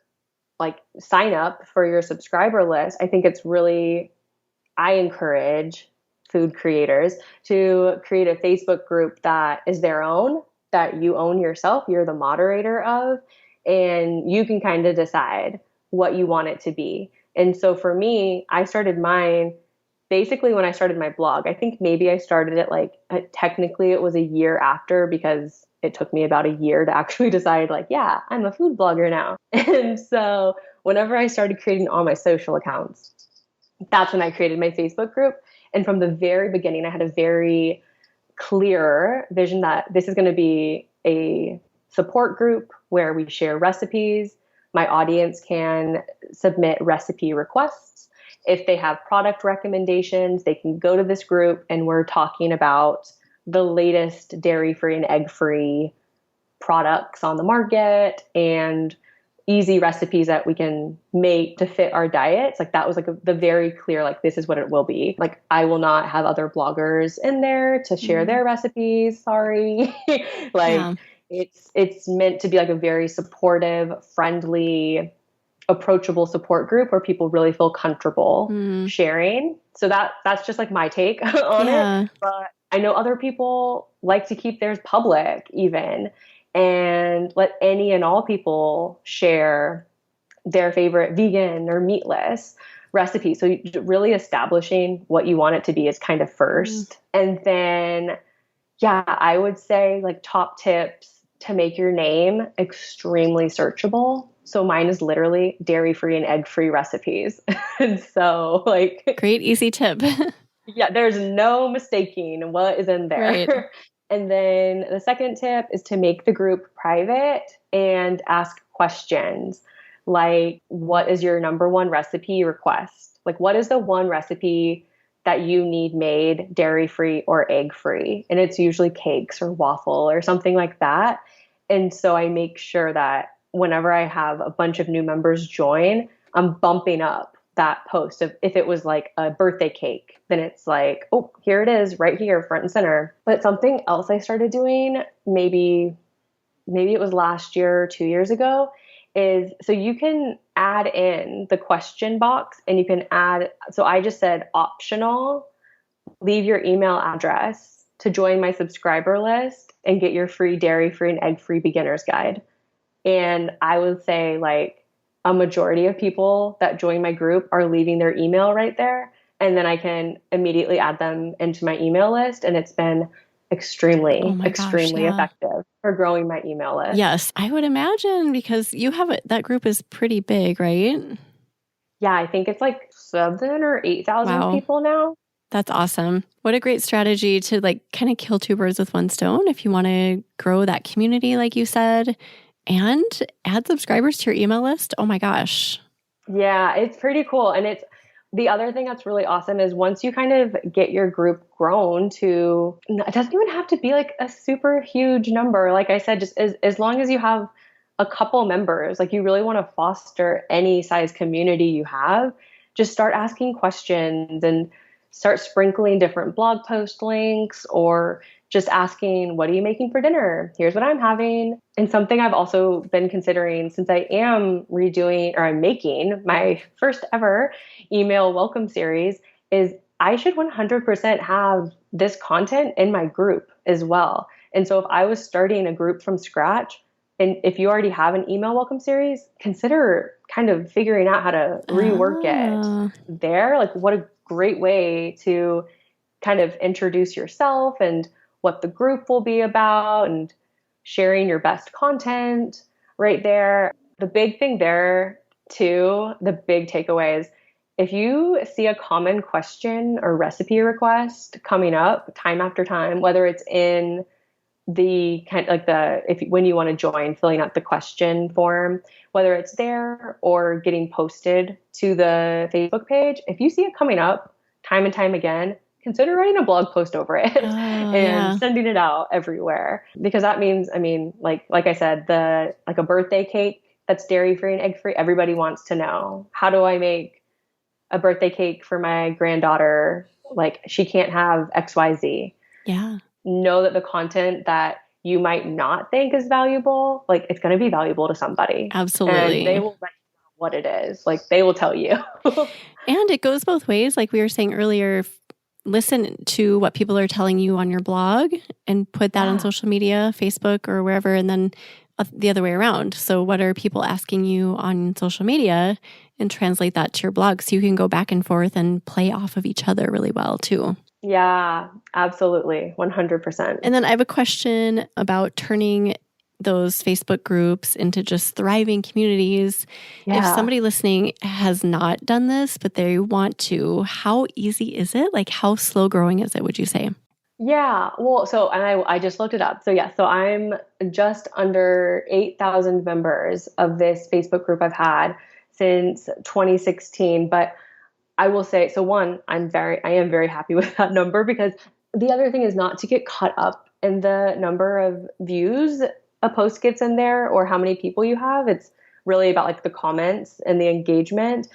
like sign up for your subscriber list. I think it's really I encourage food creators to create a Facebook group that is their own, that you own yourself, you're the moderator of, and you can kind of decide what you want it to be. And so for me, I started mine basically when I started my blog. I think maybe I started it like technically it was a year after because it took me about a year to actually decide like, yeah, I'm a food blogger now. And so whenever I started creating all my social accounts, that's when I created my Facebook group. And from the very beginning, I had a very clear vision that this is going to be a support group where we share recipes. My audience can submit recipe requests. If they have product recommendations, they can go to this group and we're talking about the latest dairy-free and egg-free products on the market and easy recipes that we can make to fit our diets. Like that was like the very clear, like this is what it will be. Like I will not have other bloggers in there to share their recipes. Sorry.
Yeah.
Like it's meant to be like a very supportive, friendly, approachable support group where people really feel comfortable sharing. So that's just like my take on it.
Yeah.
But I know other people like to keep theirs public even and let any and all people share their favorite vegan or meatless recipe. So really establishing what you want it to be is kind of first. And then, yeah, I would say like top tips to make your name extremely searchable. So mine is literally dairy-free and egg-free recipes. And so like,
Great, easy tip.
yeah, there's no mistaking what is in
Right.
there. And then the second tip is to make the group private and ask questions like, what is your number one recipe request? Like, what is the one recipe that you need made dairy free or egg free? And it's usually cakes or waffle or something like that. And so I make sure that whenever I have a bunch of new members join, I'm bumping up that post of if it was like a birthday cake, then it's like, oh, here it is right here, front and center. But something else I started doing, maybe it was last year or 2 years ago, is so you can add in the question box and you can add, so I just said optional, leave your email address to join my subscriber list and get your free dairy free and egg free beginner's guide. And I would say like a majority of people that join my group are leaving their email right there. And then I can immediately add them into my email list. And it's been
Oh
extremely,
my gosh,
extremely
yeah.
effective for growing my email list.
Yes, I would imagine because you have it, that group is pretty big, right?
Yeah, I think it's like 7 or 8,000
Wow.
people now.
That's awesome. What a great strategy to like kind of kill two birds with one stone if you want to grow that community, like you said, and add subscribers to your email list. Oh my gosh.
Yeah, it's pretty cool. And it's the other thing that's really awesome is once you kind of get your group grown to, it doesn't even have to be like a super huge number. Like I said, just as long as you have a couple members, like you really want to foster any size community you have, just start asking questions and start sprinkling different blog post links or just asking, what are you making for dinner? Here's what I'm having. And something I've also been considering since I am redoing or I'm making my first ever email welcome series is I should 100% have this content in my group as well. And so if I was starting a group from scratch, and if you already have an email welcome series, consider kind of figuring out how to rework
Ah.
it there. Like what a great way to kind of introduce yourself and what the group will be about and sharing your best content right there. The big thing there too, the big takeaway is if you see a common question or recipe request coming up time after time, whether it's in the kind like the if when you want to join filling out the question form, whether it's there or getting posted to the Facebook page, if you see it coming up time and time again, consider writing a blog post over it
Oh,
and
yeah.
sending it out everywhere, because that means, I mean, like I said, the like a birthday cake that's dairy free and egg free, everybody wants to know, how do I make a birthday cake for my granddaughter, like she can't have XYZ.
Yeah.
Know that the content that you might not think is valuable, like it's going to be valuable to somebody.
Absolutely.
And they will let you know what it is. Like they will tell you.
And it goes both ways. Like we were saying earlier, listen to what people are telling you on your blog and put that on social media, Facebook or wherever, and then the other way around. So what are people asking you on social media, and translate that to your blog so you can go back and forth and play off of each other really well too.
Yeah, absolutely. 100%.
And then I have a question about turning those Facebook groups into just thriving communities.
Yeah.
If somebody listening has not done this, but they want to, how easy is it? Like how slow growing is it, would you say?
Yeah. Well, so, and I just looked it up. So yeah, so I'm just under 8,000 members of this Facebook group I've had since 2016. But I will say, so one, I am very happy with that number, because the other thing is not to get caught up in the number of views a post gets in there or how many people you have. It's really about like the comments and the engagement.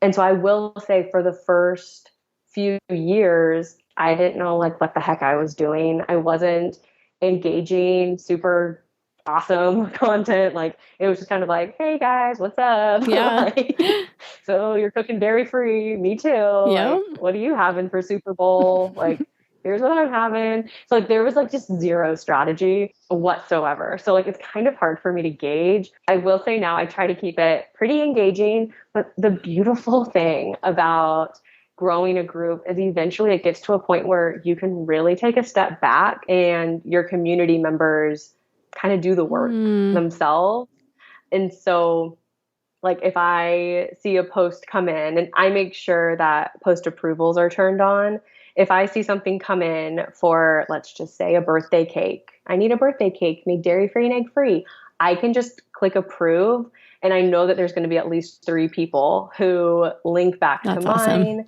And so I will say for the first few years, I didn't know like what the heck I was doing. I wasn't engaging super awesome content. Like it was just kind of like, hey guys, what's up?
Yeah.
Like, so you're cooking dairy free, me too.
Yeah.
Like, what are you having for Super Bowl? Like, here's what I'm having. So like there was like just zero strategy whatsoever. So like it's kind of hard for me to gauge. I will say now I try to keep it pretty engaging, but the beautiful thing about growing a group is eventually it gets to a point where you can really take a step back and your community members kind of do the work themselves. And so like if I see a post come in, and I make sure that post approvals are turned on. If I see something come in for, let's just say, a birthday cake, I need a birthday cake made dairy free and egg free, I can just click approve. And I know that there's going to be at least 3 people who link back
That's
to
awesome.
mine.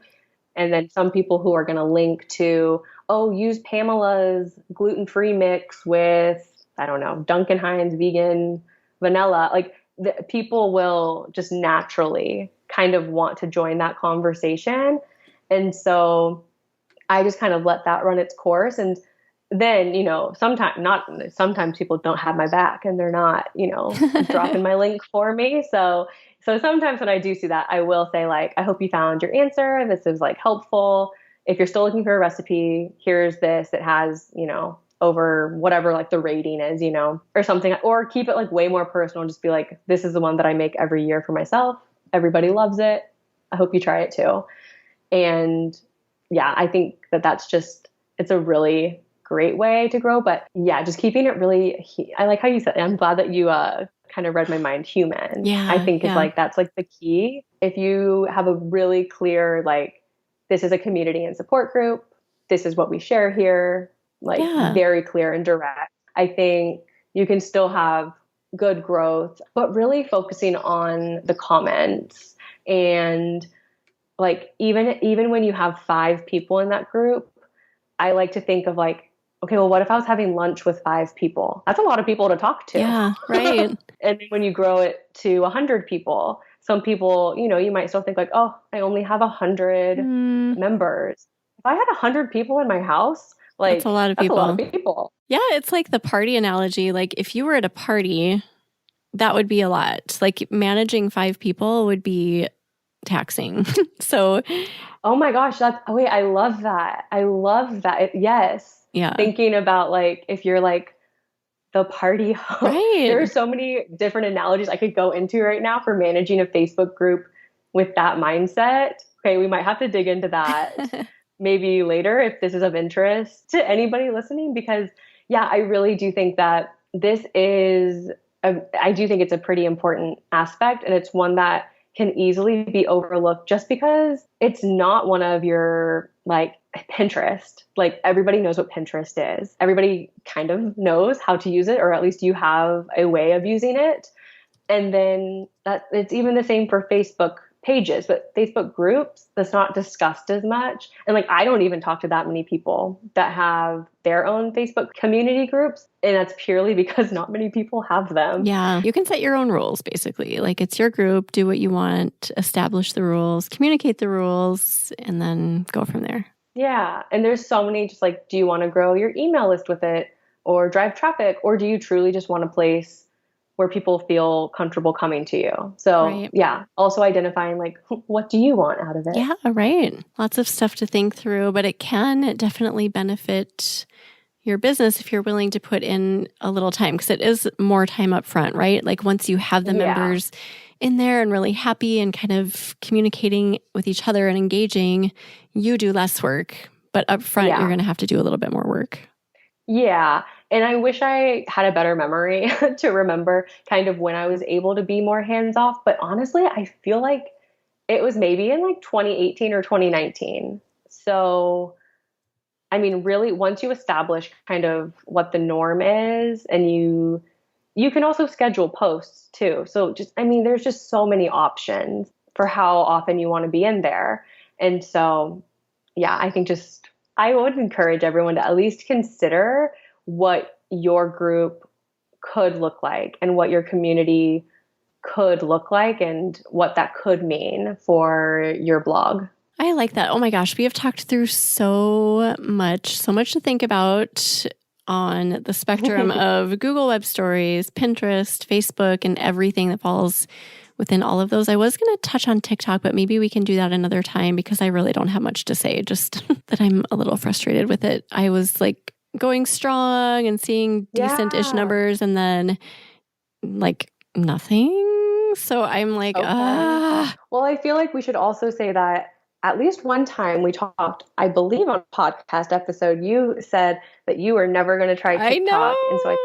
And then some people who are going to link to, oh, use Pamela's gluten-free mix with, I don't know, Duncan Hines vegan vanilla. Like the people will just naturally kind of want to join that conversation. And so I just kind of let that run its course. And then, you know, sometimes people don't have my back and they're not, you know, dropping my link for me. So sometimes when I do see that, I will say like, I hope you found your answer. This is like helpful. If you're still looking for a recipe, here's this. It has, you know, over whatever like the rating is, you know, or something, or keep it like way more personal. Just be like, this is the one that I make every year for myself. Everybody loves it. I hope you try it too. And yeah, I think that that's just, it's a really great way to grow. But yeah, just keeping it really, I like how you said, I'm glad that you kind of read my mind, human.
Yeah,
I think it's like, that's like the key. If you have a really clear, like, this is a community and support group, this is what we share here, like very clear and direct, I think you can still have good growth, but really focusing on the comments. And like, even when you have 5 people in that group, I like to think of like, okay, well, what if I was having lunch with 5 people? That's a lot of people to talk to.
Yeah, right.
And when you grow it to 100 people, some people, you know, you might still think like, oh, I only have 100 members. If I had 100 people in my house, like
that's a lot of
people.
Yeah, it's like the party analogy. Like if you were at a party, that would be a lot. Like managing 5 people would be taxing. So,
oh my gosh, wait, I love that. Yes.
Yeah.
Thinking about like, if you're like the party host,
right.
There are so many different analogies I could go into right now for managing a Facebook group with that mindset. Okay, we might have to dig into that maybe later if this is of interest to anybody listening, because yeah, I really do think that this is I do think it's a pretty important aspect, and it's one that can easily be overlooked just because it's not one of your like Pinterest. Like everybody knows what Pinterest is. Everybody kind of knows how to use it, or at least you have a way of using it. And then that it's even the same for Facebook pages, but Facebook groups, that's not discussed as much. And like, I don't even talk to that many people that have their own Facebook community groups. And that's purely because not many people have them.
Yeah. You can set your own rules, basically. Like it's your group, do what you want, establish the rules, communicate the rules, and then go from there.
Yeah. And there's so many, just like, do you want to grow your email list with it or drive traffic? Or do you truly just want a place where people feel comfortable coming to you? So
Right.
yeah, also identifying like, what do you want out of it?
Yeah, right. Lots of stuff to think through, but it can definitely benefit your business if you're willing to put in a little time, because it is more time up front, right? Like once you have the members in there and really happy and kind of communicating with each other and engaging, you do less work, but up front, you're going to have to do a little bit more work.
Yeah. And I wish I had a better memory to remember kind of when I was able to be more hands off. But honestly, I feel like it was maybe in like 2018 or 2019. So, I mean, really, once you establish kind of what the norm is, and you can also schedule posts too. So just, I mean, there's just so many options for how often you want to be in there. And so, yeah, I think just, I would encourage everyone to at least consider what your group could look like and what your community could look like and what that could mean for your blog.
I like that. Oh my gosh, we have talked through so much to think about on the spectrum of Google Web Stories, Pinterest, Facebook, and everything that falls within all of those. I was going to touch on TikTok, but maybe we can do that another time because I really don't have much to say, just that I'm a little frustrated with it. I was like going strong and seeing decent-ish numbers and then like nothing. So I'm like,
Well, I feel like we should also say that at least one time we talked, I believe on a podcast episode, you said that you were never going to try TikTok.
I know.
And so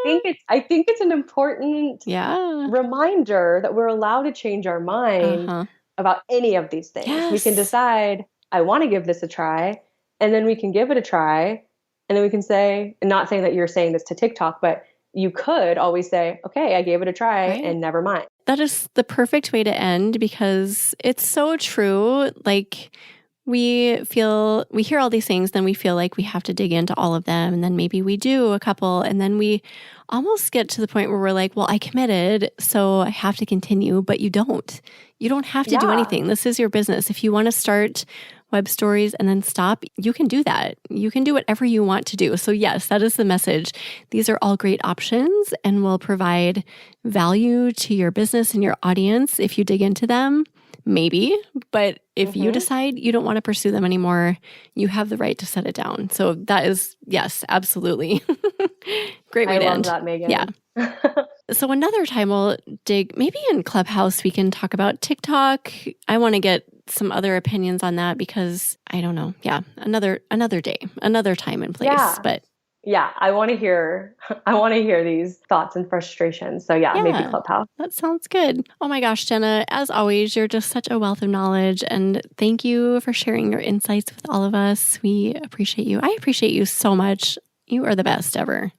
I think it's an important reminder that we're allowed to change our mind about any of these things.
Yes.
We can decide, I want to give this a try, and then we can give it a try. And then we can say, and not saying that you're saying this to TikTok, but you could always say, okay, I gave it a try and never mind.
That is the perfect way to end because it's so true. Like we hear all these things, then we feel like we have to dig into all of them. And then maybe we do a couple, and then we almost get to the point where we're like, well, I committed, so I have to continue, but you don't. You don't have to do anything. This is your business. If you want to start web stories and then stop, you can do that. You can do whatever you want to do. So yes, that is the message. These are all great options and will provide value to your business and your audience if you dig into them, maybe. But if you decide you don't want to pursue them anymore, you have the right to set it down. So that is, yes, absolutely. Great way to end.
I love that, Megan.
Yeah. So another time we'll dig, maybe in Clubhouse, we can talk about TikTok. I want to get some other opinions on that because I don't know. Yeah. Another day, another time and place.
Yeah.
But
yeah, I want to hear these thoughts and frustrations. So yeah, maybe Clubhouse.
That sounds good. Oh my gosh, Jenna, as always, you're just such a wealth of knowledge, and thank you for sharing your insights with all of us. We appreciate you. I appreciate you so much. You are the best ever.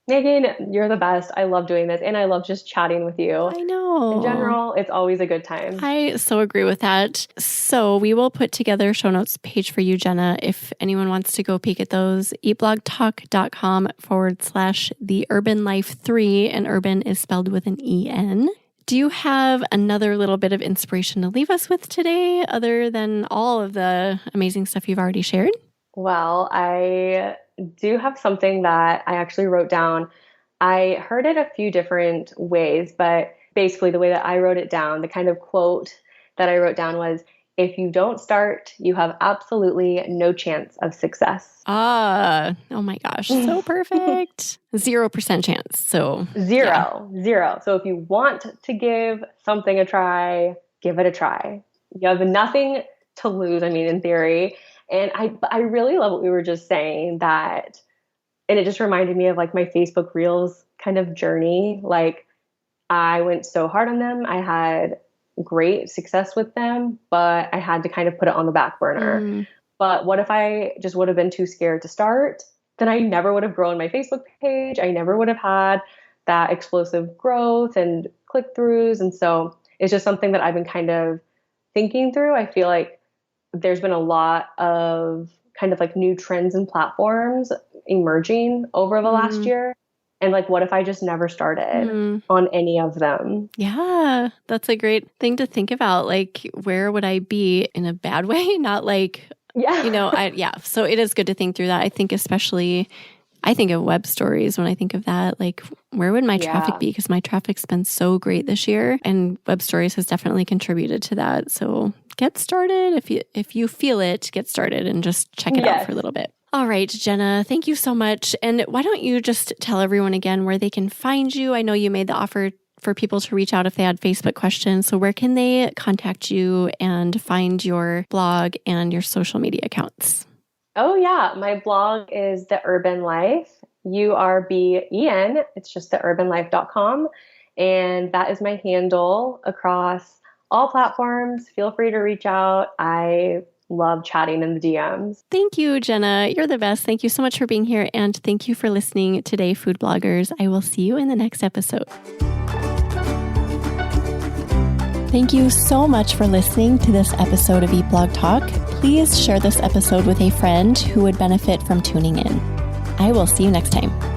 Megan, you're the best. I love doing this, and I love just chatting with you.
I know.
In general, it's always a good time.
I so agree with that. So we will put together a show notes page for you, Jenna, if anyone wants to go peek at those. eatblogtalk.com/the Urban Life 3, and Urban is spelled with an E-N. Do you have another little bit of inspiration to leave us with today, other than all of the amazing stuff you've already shared?
Well, I do have something that I actually wrote down. I heard it a few different ways, but basically the way that I wrote it down, the kind of quote that I wrote down was, if you don't start, you have absolutely no chance of success.
Oh my gosh. So perfect. 0% chance. So
zero. So if you want to give something a try, give it a try. You have nothing to lose. I mean, in theory. And I really love what we were just saying, that, and it just reminded me of like my Facebook Reels kind of journey. Like I went so hard on them. I had great success with them, but I had to kind of put it on the back burner. But what if I just would have been too scared to start? Then I never would have grown my Facebook page. I never would have had that explosive growth and click-throughs. And so it's just something that I've been kind of thinking through. I feel like there's been a lot of kind of like new trends and platforms emerging over the last year. And like, what if I just never started on any of them?
Yeah, that's a great thing to think about. Like, where would I be in a bad way? Not like, So it is good to think through that. I think especially, I think of web stories when I think of that. Like, where would my traffic be? Because my traffic's been so great this year, and web stories has definitely contributed to that. So get started. If you feel it, get started and just check it out for a little bit. All right, Jenna, thank you so much. And why don't you just tell everyone again where they can find you? I know you made the offer for people to reach out if they had Facebook questions. So where can they contact you and find your blog and your social media accounts?
Oh, yeah. My blog is The Urben Life, URBEN. It's just theurbanlife.com. And that is my handle across all platforms. Feel free to reach out. I love chatting in the DMs.
Thank you, Jenna. You're the best. Thank you so much for being here. And thank you for listening today, food bloggers. I will see you in the next episode. Thank you so much for listening to this episode of Eat Blog Talk. Please share this episode with a friend who would benefit from tuning in. I will see you next time.